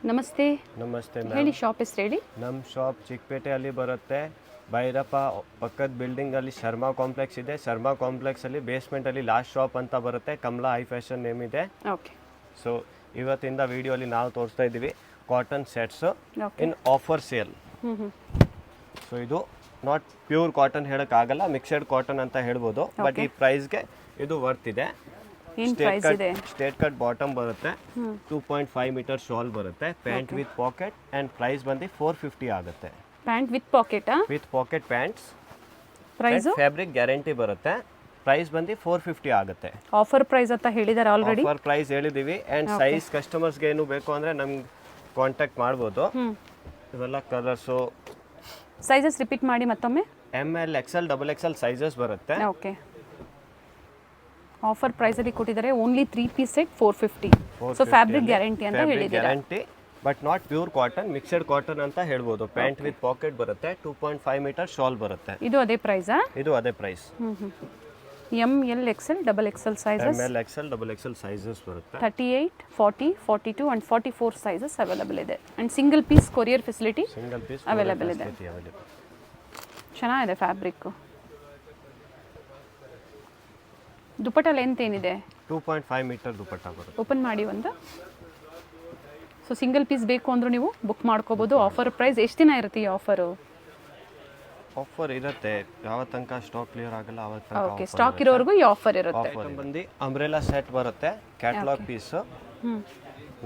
ನಮಸ್ತೆ. ನಮಸ್ತೆ ಹೇಳಿ, ಶಾಪ್ ಹೆಸರು ಹೇಳಿ. ನಮ್ಮ ಶಾಪ್ ಚಿಕ್ಕಪೇಟೆಯಲ್ಲಿ ಬರುತ್ತೆ. ಭೈರಪ್ಪ ಪಕ್ಕದ ಬಿಲ್ಡಿಂಗಲ್ಲಿ ಶರ್ಮಾ ಕಾಂಪ್ಲೆಕ್ಸ್ ಇದೆ. ಶರ್ಮಾ ಕಾಂಪ್ಲೆಕ್ಸಲ್ಲಿ ಬೇಸ್ಮೆಂಟಲ್ಲಿ ಲಾಸ್ಟ್ ಶಾಪ್ ಅಂತ ಬರುತ್ತೆ. ಕಮಲಾ ಹೈ ಫ್ಯಾಷನ್ ನೇಮ್ ಇದೆ. ಓಕೆ. ಸೊ ಇವತ್ತಿಂದ ವಿಡಿಯೋಲಿ ನಾವು ತೋರಿಸ್ತಾ ಇದ್ದೀವಿ ಕಾಟನ್ ಸೆಟ್ಸು ಇನ್ ಆಫರ್ ಸೇಲ್. ಸೊ ಇದು ನಾಟ್ ಪ್ಯೂರ್ ಕಾಟನ್ ಹೇಳೋಕ್ಕಾಗಲ್ಲ, ಮಿಕ್ಸೆಡ್ ಕಾಟನ್ ಅಂತ ಹೇಳ್ಬೋದು. ಬಟ್ ಈ ಪ್ರೈಸ್ಗೆ ಇದು ವರ್ತ್ ಇದೆ. ಸ್ಟೇಟ್ ಕಟ್ ಬಾಟಮ್ ಬರುತ್ತೆ, 2.5 ಮೀಟರ್ ಶಾಲ್ ಬರುತ್ತೆ, pant with pocket and price ಬಂದು 450 ಆಗುತ್ತೆ. Pant with pocket with pocket pants. Price fabric guarantee ಬರುತ್ತೆ. ಪ್ರೈಸ್ ಬಂದು 450 ಆಗುತ್ತೆ. ಆಫರ್ ಪ್ರೈಸ್ ಅಂತ ಹೇಳಿದಾರೆ ಆಲ್ರೆಡಿ. ಆಫರ್ ಪ್ರೈಸ್ ಹೇಳಿದೀವಿ. ಅಂಡ್ ಸೈಜ್ ಕಸ್ಟಮರ್ಸ್ಗೆ ಏನು ಬೇಕು ಅಂದ್ರೆ ನಮ್ಗೆ ಕಾಂಟ್ಯಾಕ್ಟ್ ಮಾಡ್ಬೋದು. ಇವೆಲ್ಲ ಕಲರ್ಸು. ಸೈಜಸ್ ರಿಪೀಟ್ ಮಾಡಿ ಮತ್ತೊಮ್ಮೆ. ML XL XXL ಸೈಜಸ್ ಬರುತ್ತೆ. ಓಕೆ. ಆಫರ್ ಪ್ರೈಸ್ ಅಲ್ಲಿ ಕೊಟ್ಟಿದ್ದಾರೆ. Only 3 piece set 450. So fabric guarantee ಅಂತ ಹೇಳಿದ್ದಾರೆ. Guarantee but not pure cotton, mixed cotton ಅಂತ ಹೇಳ್ಬೋದು. ಪ್ಯಾಂಟ್ ವಿತ್ ಪಾಕೆಟ್ ಬರುತ್ತೆ, 2.5 ಮೀಟರ್ ಶಾಲ್ ಬರುತ್ತೆ. ಇದು ಅದೇ ಪ್ರೈಸಾ? ಇದು ಅದೇ price. ML XL XXL sizes. ML XL XXL sizes ಬರುತ್ತೆ. 38, 40, 42 and 44 ಸೈಜಸ್ ಅವೈಲೇಬಲ್ ಇದೆ. And single piece courier facility available ಇದೆ. ಚೆನ್ನಾಗಿದೆ ಫ್ಯಾಬ್ರಿಕ್. ದುಪಟ್ಟ ಲೆಂತ್ ಏನಿದೆ? 2.5 ಮೀಟರ್ ದುಪಟ್ಟ ಬರುತ್ತೆ. ಓಪನ್ ಮಾಡಿ ಒಂದು. ಸೊ ಸಿಂಗಲ್ ಪೀಸ್ ಬೇಕು ಅಂದ್ರೂ ನೀವು ಬುಕ್ ಮಾಡ್ಕೋಬಹುದು. ಆಫರ್ ಪ್ರೈಸ್ ಎಷ್ಟು ದಿನ ಇರುತ್ತೆ ಈ ಆಫರು? ಆಫರ್ ಇರುತ್ತೆ, ಯಾವ ತನಕ ಸ್ಟಾಕ್ ಕ್ಲಿಯರ್ ಆಗಲ್ಲ ಅವತ್ತು. ಓಕೆ, ಸ್ಟಾಕ್ ಇರೋವರೆಗೂ ಈ ಆಫರ್ ಇರುತ್ತೆ. ಬಂದು ಅಂಬ್ರೆಲಾ ಸೆಟ್ ಬರುತ್ತೆ, ಕ್ಯಾಟಲಾಗ್ ಪೀಸ್.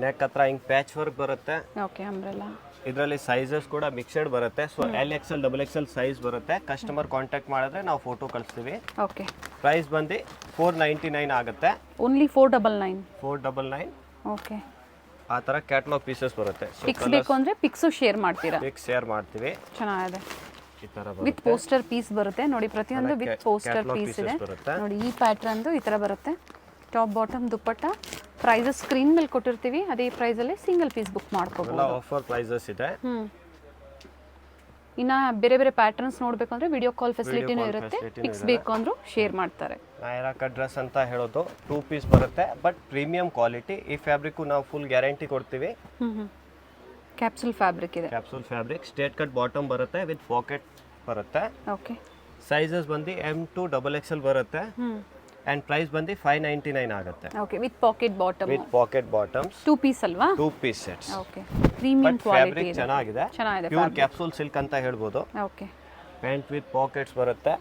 ನೆಕ್ ಹತ್ರ ಹಿಂಗ್ ಪ್ಯಾಚ್ ವರ್ಕ್ ಬರುತ್ತೆ. Okay, umbrella. ಇದರಲ್ಲಿ ಸೈಜಸ್ ಕೂಡ ಮಿಕ್ಸೆಡ್ ಬರುತ್ತೆ. So L XL XXL size ಬರುತ್ತೆ. ಕಸ್ಟಮರ್ ಕಾಂಟ್ಯಾಕ್ಟ್ ಮಾಡಿದ್ರೆ ನಾವು ಫೋಟೋ ಕಳಿಸ್ತೀವಿ. ಓಕೆ. ಪ್ರೈಸ್ ಬಂದು 499 ಆಗುತ್ತೆ. ಓನ್ಲಿ 499. 499. ಓಕೆ. ಆ ಥರ ಕ್ಯಾಟಲಾಗ್ ಪೀಸಸ್ ಬರುತ್ತೆ. ಪಿಕ್ಸ್ ಬೇಕು ಅಂದ್ರೆ ಪಿಕ್ಸು ಶೇರ್ ಮಾಡ್ತೀರಾ? ಪಿಕ್ಸ್ ಶೇರ್ ಮಾಡ್ತೀವಿ. ಚೆನ್ನಾಗಿದೆ. ಈ ಥರ ವಿತ್ ಪೋಸ್ಟರ್ ಪೀಸ್ ಬರುತ್ತೆ ನೋಡಿ. ಪ್ರತಿಯೊಂದು ವಿತ್ ಪೋಸ್ಟರ್ ಪೀಸ್ ಇದೆ ನೋಡಿ. ಈ ಪ್ಯಾಟರ್ನ್ ಈ ತರ ಬರುತ್ತೆ. Top bottom dupatta. Prices screen ಮೇಲೆ ಕೊಟ್ಟಿರ್ತೀವಿ. ಅದೇ ಪ್ರೈಸ್ ಅಲ್ಲಿ ಸಿಂಗಲ್ ಪೀಸ್ ಬುಕ್ ಮಾಡ್ಕೋಬಹುದು. ಆಫರ್ ಪ್ರೈಸಸ್ ಇದೆ. ಇನ್ನ ಬೇರೆ ಬೇರೆ ಪ್ಯಾಟರ್ನ್ಸ್ ನೋಡ್ಬೇಕು ಅಂದ್ರೆ ವಿಡಿಯೋ ಕಾಲ್ ಫೆಸಿಲಿಟಿನೂ ಇರುತ್ತೆ. ಪಿಕ್ಸ್ ಬೇಕು ಅಂದ್ರೂ ಶೇರ್ ಮಾಡ್ತಾರೆ. ನಾಯರಾ ಕಟ್ ಡ್ರೆಸ್ ಅಂತ ಹೇಳೋದು 2 ಪೀಸ್ ಬರುತ್ತೆ, ಬಟ್ ಪ್ರೀಮಿಯಂ ಕ್ವಾಲಿಟಿ. ಈ ಫ್ಯಾಬ್ರಿಕ್ ನಾವು ಫುಲ್ ಗ್ಯಾರಂಟಿ ಕೊಡ್ತೀವಿ. ಕ್ಯಾಪ್ಸೂಲ್ ಫ್ಯಾಬ್ರಿಕ್ ಇದೆ. Capsule fabric, straight cut bottom ಬರುತ್ತೆ, ವಿತ್ ಪಾಕೆಟ್ ಬರುತ್ತೆ. ಓಕೆ. ಸೈಜಸ್ ಬಂದು M2 XXL ಬರುತ್ತೆ. ಅಂಡ್ ಪ್ರೈಸ್ ಬಂದು 599 ಆಗುತ್ತೆ. Okay, with pocket bottom. With pocket bottoms. 2 piece ಅಲ್ವಾ? 2 piece sets. Okay. Premium quality ಇದೆ. ಚೆನ್ನಾಗಿದೆ. ಪ್ಯೂರ್ ಕ್ಯಾಪ್ಸೂಲ್ ಸಿಲ್ಕ್ ಅಂತ ಹೇಳ್ಬೋದು. ಓಕೆ. ಪ್ಯಾಂಟ್ ವಿತ್ ಪಾಕೆಟ್ಸ್ ಬರುತ್ತೆ.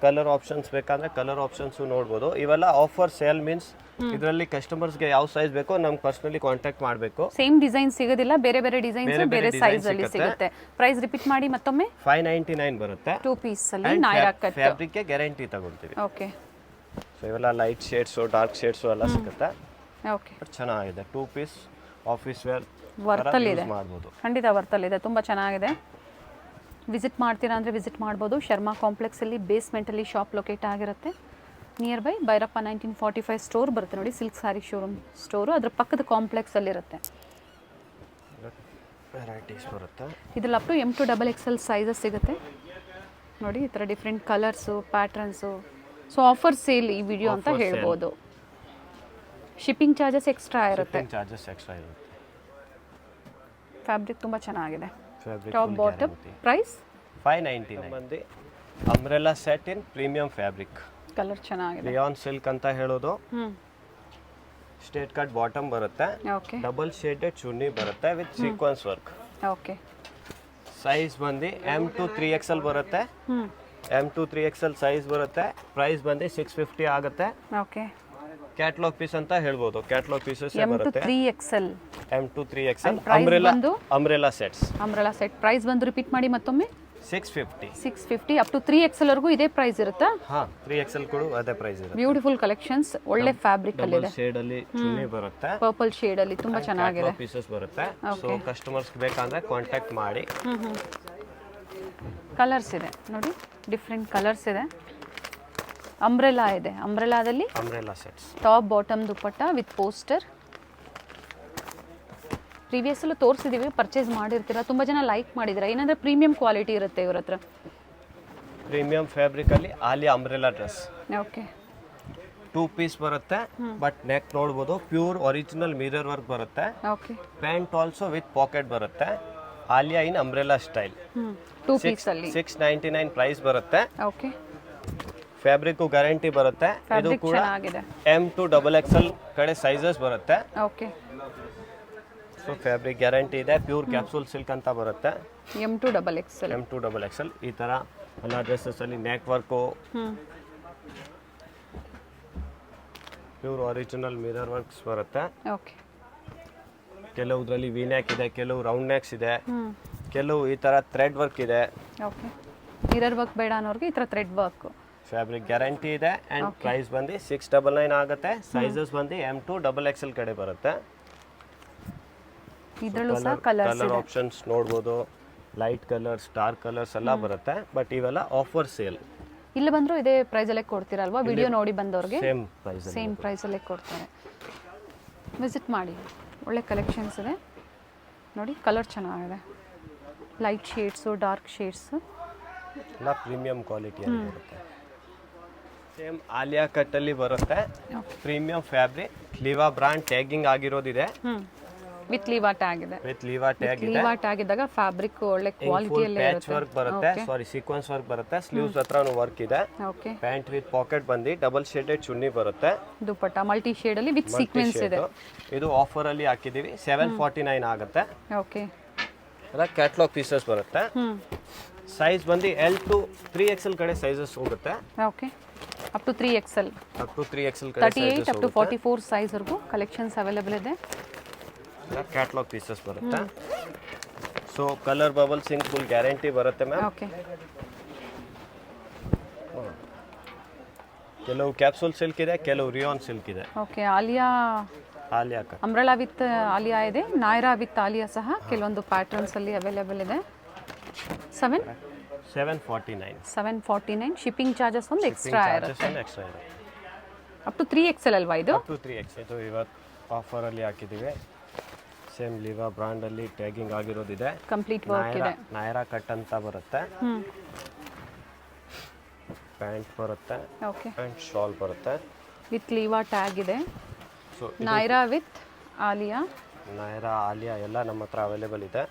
ಕಲರ್ ಆಪ್ಷನ್ಸ್ ಬೇಕಂದ್ರೆ ಕಲರ್ ಆಪ್ಷನ್ಸ್ ನೋಡ್ಬೋದು. ಇವೆಲ್ಲ ಆಫರ್ ಸೇಲ್ ಮೀನ್ಸ್ ಇದರಲ್ಲಿ ಕಸ್ಟಮರ್ಸ್ಗೆ ಯಾವ ಸೈಜ್ ಬೇಕೋ ನಮ್ಗೆ ಪರ್ಸನಲಿ ಕಾಂಟ್ಯಾಕ್ಟ್ ಮಾಡಬೇಕು. ಸೇಮ್ ಡಿಸೈನ್ ಸಿಗೋದಿಲ್ಲ, ಬೇರೆ ಬೇರೆ ಡಿಸೈನ್ಸ್ ಬೇರೆ ಸೈಜ್ ಅಲ್ಲಿ ಸಿಗುತ್ತೆ. ಪ್ರೈಸ್ ರಿಪೀಟ್ ಮಾಡಿ ಮತ್ತೊಮ್ಮೆ. 599 ಬರುತ್ತೆ. 2 ಪೀಸ್ ಅಲ್ಲಿ ನಾಯರಾ ಕಟ್ ಫ್ಯಾಬ್ರಿಕ್ ಗೆ ಗ್ಯಾರಂಟಿ ತಗೊಳ್ತೀವಿ. ಓಕೆ. ಸೊ ಇವೆಲ್ಲ ಲೈಟ್ ಶೇಡ್ಸ್, ಡಾರ್ಕ್ ಶೇಡ್ಸ್ ಎಲ್ಲ ಸಿಗುತ್ತೆ. ಓಕೆ. ಚೆನ್ನಾಗಿದೆ. 2 ಪೀಸ್ ಆಫೀಸ್ ವೇರ್ ವರ್ತಲ್ ಇದೆ. ಮಾಡಬಹುದು. ಖಂಡಿತ ವರ್ತಲ್ ಇದೆ. ತುಂಬಾ ಚೆನ್ನಾಗಿದೆ. ವಿಸಿಟ್ ಮಾಡ್ತೀರಾ ಅಂದರೆ ವಿಸಿಟ್ ಮಾಡ್ಬೋದು. ಶರ್ಮಾ ಕಾಂಪ್ಲೆಕ್ಸಲ್ಲಿ ಬೇಸ್ಮೆಂಟಲ್ಲಿ ಶಾಪ್ ಲೊಕೇಟ್ ಆಗಿರುತ್ತೆ. ನಿಯರ್ ಬೈ ಭೈರಪ್ಪ 1945 ಸ್ಟೋರ್ ಬರುತ್ತೆ ನೋಡಿ, ಸಿಲ್ಕ್ ಸ್ಯಾರಿ ಶೋರೂಮ್ ಸ್ಟೋರು. ಅದ್ರ ಪಕ್ಕದ ಕಾಂಪ್ಲೆಕ್ಸಲ್ಲಿರುತ್ತೆ. ವೆರೈಟೀಸ್ ಬರುತ್ತೆ. ಇದ್ರಲ್ಲಿ up to M2 XXL sizes ಸಿಗುತ್ತೆ ನೋಡಿ. ಈ ಥರ different colours, patterns. So offer sale ಈ ವಿಡಿಯೋ ಅಂತ ಹೇಳ್ಬೋದು. ಶಿಪ್ಪಿಂಗ್ ಚಾರ್ಜಸ್ ಎಕ್ಸ್ಟ್ರಾ ಇರುತ್ತೆ. ಫ್ಯಾಬ್ರಿಕ್ ತುಂಬ ಚೆನ್ನಾಗಿದೆ. Top bottom price 599. ಬಂದು umbrella set in premium fabric. Colour ಚೆನ್ನಾಗಿದೆ. ಲಿಯಾನ್ ಸಿಲ್ಕ್ ಅಂತ ಹೇಳೋದು. ಸ್ಟೇಟ್ ಕಟ್ ಬಾಟಮ್ ಬರುತ್ತೆ. ಓಕೆ. ಡಬಲ್ ಶೇಡೆಡ್ ಚುನ್ನಿ ಬರುತ್ತೆ with sequins work. Okay. Size ಬಂದು M2 3XL ಬರುತ್ತೆ. M2 3XL ಸೈಜ್ ಬರುತ್ತೆ. ಪ್ರೈಸ್ ಬಂದು 650 ಆಗುತ್ತೆ. ಓಕೆ. ಕ್ಯಾಟಲಾಗ್ ಪೀಸ್ ಅಂತ ಹೇಳ್ಬೋದು. ಕ್ಯಾಟಲಾಗ್ ಪೀಸಸ್ ಬರುತ್ತೆ. M2 3XL umbrella sets. Umbrella set price ಬಂದು ರಿಪೀಟ್ ಮಾಡಿ ಮತ್ತೊಮ್ಮೆ. 650 ಅಪ್ ಟು 3XL ವರೆಗೂ ಇದೇ ಪ್ರೈಸ್ ಇರುತ್ತಾ? ಹಾ, 3XL ಕೂಡ ಅದೇ ಪ್ರೈಸ್ ಇರುತ್ತೆ. ಬ್ಯೂಟಿಫುಲ್ ಕಲೆಕ್ಷನ್ಸ್, ಒಳ್ಳೆ ಫ್ಯಾಬ್ರಿಕ್ ಅಲ್ಲಿ ಇದೆ. ಶೇಡ್ ಅಲ್ಲಿ ಚುನ್ನಿ ಬರುತ್ತೆ. ಪರ್ಪಲ್ ಶೇಡ್ ಅಲ್ಲಿ ತುಂಬಾ ಚೆನ್ನಾಗಿದೆ. ಪೀಸಸ್ ಬರುತ್ತೆ. ಸೊ ಕಸ್ಟಮರ್ಸ್ ಬೇಕಂದ್ರೆ ಕಾಂಟ್ಯಾಕ್ಟ್ ಮಾಡಿ. ಕಲರ್ಸ್ ಇದೆ ನೋಡಿ, ಡಿಫ್ರೆಂಟ್ ಕಲರ್ಸ್ ಇದೆ. ಅಂಬ್ರೆಲಾ ಇದೆ. ಅಂಬ್ರೆಲಾದಲ್ಲಿ umbrella sets, top bottom dupatta with poster. Previous ಅಲ್ಲೂ ತೋರಿಸಿದೀವಿ, ಪರ್ಚೇಸ್ ಮಾಡಿರ್ತೀರಾ, ತುಂಬಾ ಜನ ಲೈಕ್ ಮಾಡಿದಿರಾ. ಏನಂದ್ರೆ ಪ್ರೀಮಿಯಂ ಕ್ವಾಲಿಟಿ ಇರುತ್ತೆ ಇವ್ರ ಹತ್ರ. ಪ್ರೀಮಿಯಂ ಫ್ಯಾಬ್ರಿಕ್ ಅಲ್ಲಿ Alia umbrella dress. Okay. 2 piece ಬರುತ್ತೆ, ಬಟ್ ನೆಕ್ ನೋಡ್ಬೋದು ಪ್ಯೂರ್ ಒರಿಜಿನಲ್ ಮಿರರ್ ವರ್ಕ್ ಬರುತ್ತೆ. Okay pant also with pocket ಬರುತ್ತೆ. Alia in umbrella style. 2 piece ಅಲ್ಲಿ 699 ಪ್ರೈಸ್ ಬರುತ್ತೆ. ಓಕೆ ಫ್ಯಾಬ್ರಿಕ್ ಗ್ಯಾರಂಟಿ ಬರುತ್ತೆ. ಇದು ಫ್ಯಾಬ್ರಿಕ್ ಕೂಡ ಚೆನ್ನಾಗಿದೆ. M to XXL ಕಡೆ ಸೈಜಸ್ ಬರುತ್ತೆ. ಓಕೆ ಸೊ ಫ್ಯಾಬ್ರಿಕ್ ಗ್ಯಾರಂಟಿ ಇದೆ. ಪ್ಯೂರ್ ಕ್ಯಾಪ್ಸೂಲ್ ಸಿಲ್ಕ್ ಅಂತ ಬರುತ್ತೆ. M to XXL. M to XXL ಈ ತರ ಎಲ್ಲ ಡ್ರೆಸ್ಸಸ್ ಅಲ್ಲಿ neck work, pure original mirror works ಬರುತ್ತೆ. ಓಕೆ ಕೆಲವುದ್ರಲ್ಲಿ ವಿ ನೆಕ್ ಇದೆ, ಕೆಲವು ರೌಂಡ್ ನೆಕ್ಸ್ ಇದೆ, ಕೆಲವು ಈ ತರ ಥ್ರೆಡ್ ವರ್ಕ್ ಇದೆ. ಓಕೆ ಮಿರರ್ ವರ್ಕ್ ಬೇಡ ಅನ್ನೋರಿಗೆ ಈ ಥರ ಥ್ರೆಡ್ ವರ್ಕ್. ಫ್ಯಾಬ್ರಿಕ್ ಗ್ಯಾರಂಟಿ ಇದೆ ಅಂಡ್ ಪ್ರೈಸ್ ಬಂದು 699 ಆಗುತ್ತೆ. ಸೈಜಸ್ ಬಂದು M to XXL ಕಡೆ ಬರುತ್ತೆ. ಇದರಲ್ಲೂ ಸಹ ಕಲರ್ಸ್ ಕಲರ್ ಇದೆ. ಆಪ್ಷನ್ಸ್ ನೋಡ್ಬೋದು. ಲೈಟ್ ಕಲರ್ಸ್, ಡಾರ್ಕ್ ಕಲರ್ಸ್ ಎಲ್ಲ ಬರುತ್ತೆ. ಬಟ್ ಇವೆಲ್ಲ ಆಫರ್ ಸೇಲ್. ಇಲ್ಲಿ ಬಂದ್ರು ಇದೇ ಪ್ರೈಸ್ ಅಲ್ಲೇ ಕೊಡ್ತೀರಲ್ವಾ? ವಿಡಿಯೋ ನೋಡಿ ಬಂದವ್ರಿಗೆ ಸೇಮ್ ಪ್ರೈಸ್. ಸೇಮ್ ಪ್ರೈಸ್ ಅಲ್ಲೇ ಕೊಡ್ತಾರೆ. ವಿಸಿಟ್ ಮಾಡಿ, ಒಳ್ಳೆ ಕಲೆಕ್ಷನ್ಸ್ ಇದೆ ನೋಡಿ. ಕಲರ್ ಚೆನ್ನಾಗಿದೆ, ಲೈಟ್ ಶೇಡ್ಸು, ಡಾರ್ಕ್ ಶೇಡ್ಸು ಎಲ್ಲ ಪ್ರೀಮಿಯಂ ಕ್ವಾಲಿಟಿಯಲ್ಲಿ ಬರುತ್ತೆ. ಸೇಮ್ ಆಲಿಯಾ ಕಟ್ ಅಲ್ಲಿ ಬರುತ್ತೆ. Premium fabric, Liva brand tagging ಆಗಿರೋದಿದೆ. ವಿತ್ ಲೀವಾ ಟ್ಯಾಗ್ ಇದೆ. ವಿತ್ ಲಿವಾ ಟ್ಯಾಗ್ ಇದೆ. ಲೀವಾ ಟ್ಯಾಗ್ ಇದ್ದಾಗ ಫ್ಯಾಬ್ರಿಕ್ ಒಳ್ಳೆ ಕ್ವಾಲಿಟಿಯಲ್ಲಿ ಪ್ಯಾಚ್ ವರ್ಕ್ ಬರುತ್ತೆ. ಸಾರಿ, ಸೀಕ್ವೆನ್ಸ್ ವರ್ಕ್ ಬರುತ್ತೆ. ಸ್ಲೀವ್ಸ್ ಹತ್ರನೂ ವರ್ಕ್ ಇದೆ. ಓಕೆ ಪ್ಯಾಂಟ್ ವಿತ್ ಪಾಕೆಟ್ ಬಂದು ಡಬಲ್ ಶೇಡೆಡ್ ಚುನ್ನಿ ಬರುತ್ತೆ. ದುಪಟ್ಟ ಮಲ್ಟಿ ಶೇಡ್ ಅಲ್ಲಿ ವಿತ್ ಸೀಕ್ವೆನ್ಸ್ ಇದೆ. ಇದು ಆಫರ್ ಅಲ್ಲಿ ಹಾಕಿದೀವಿ. 749 ಆಗುತ್ತೆ. ಓಕೆ ಎಲ್ಲ ಕ್ಯಾಟಲಾಗ್ ಪೀಸಸ್ ಬರುತ್ತೆ. ಸೈಜ್ ಬಂದು L to 3XL ಕಡೆ ಸೈಜಸ್ ಹೋಗುತ್ತೆ. Okay up to 3XL, up to 3XL ಕಡೆ 38 ಅಪ್ ಟು 44 ಸೈಜ್ ವರೆಗೂ ಕಲೆಕ್ಷನ್ಸ್ ಅವೈಲೇಬಲ್ ಇದೆ. ಕ್ಯಾಟಲಾಗ್ ಪೀಸಸ್ ಬರುತ್ತೆ. So colour bubble sync full guarantee ಬರುತ್ತೆ ಮ್ಯಾಮ್. ಓಕೆ ಕೆಲವು ಕ್ಯಾಪ್ಸೂಲ್ ಸಿಲ್ಕ್ ಇದೆ, ಕೆಲವು ರಿಯಾನ್ ಸಿಲ್ಕ್ ಇದೆ. Okay Alia cut umbrella with Alia ಇದೆ, ನಾಯ್ರಾ ವಿತ್ ಆಲಿಯಾ ಸಹ ಕೆಲವೊಂದು ಪ್ಯಾಟರ್ನ್ಸ್ ಅಲ್ಲಿ ಅವೈಲೇಬಲ್ ಇದೆ. 749 ಶಿಪ್ಪಿಂಗ್ ಚಾರ್ಜಸ್ ಒಂದು ಎಕ್ಸ್ಟ್ರಾ ಇರುತ್ತೆ. ಎಕ್ಸ್ಟ್ರಾ ಇದೆ. ಅಪ್ ಟು 3XL ಅಲ್ವಾ ಇದು? Up to 3XL. ಇದು ಇವತ್ತು ಆಫರ್ ಅಲ್ಲಿ ಹಾಕಿದೀವಿ. ಸೇಮ್ ಲಿವಾ ಬ್ರಾಂಡ್ ಅಲ್ಲಿ ಟ್ಯಾಗಿಂಗ್ ಆಗಿರೋದಿದೆ. ಕಂಪ್ಲೀಟ್ ವರ್ಕ್ ಇದೆ. ನಾಯ್ರಾ ಕಟ್ ಅಂತ ಬರುತ್ತೆ. ಪ್ಯಾಂಟ್ ಬರುತ್ತೆ. ಓಕೆ ಅಂಡ್ ಶಾಲ್ ಬರುತ್ತೆ. ವಿತ್ ಲೀವಾ ಟ್ಯಾಗ್ ಇದೆ. ಸೊ ನಾಯ್ರಾ ವಿತ್ ಆಲಿಯಾ, ನಾಯ್ರಾ ಆಲಿಯಾ ಎಲ್ಲ ನಮ್ಮ ಹತ್ರ ಅವೈಲೇಬಲ್ ಇದೆ.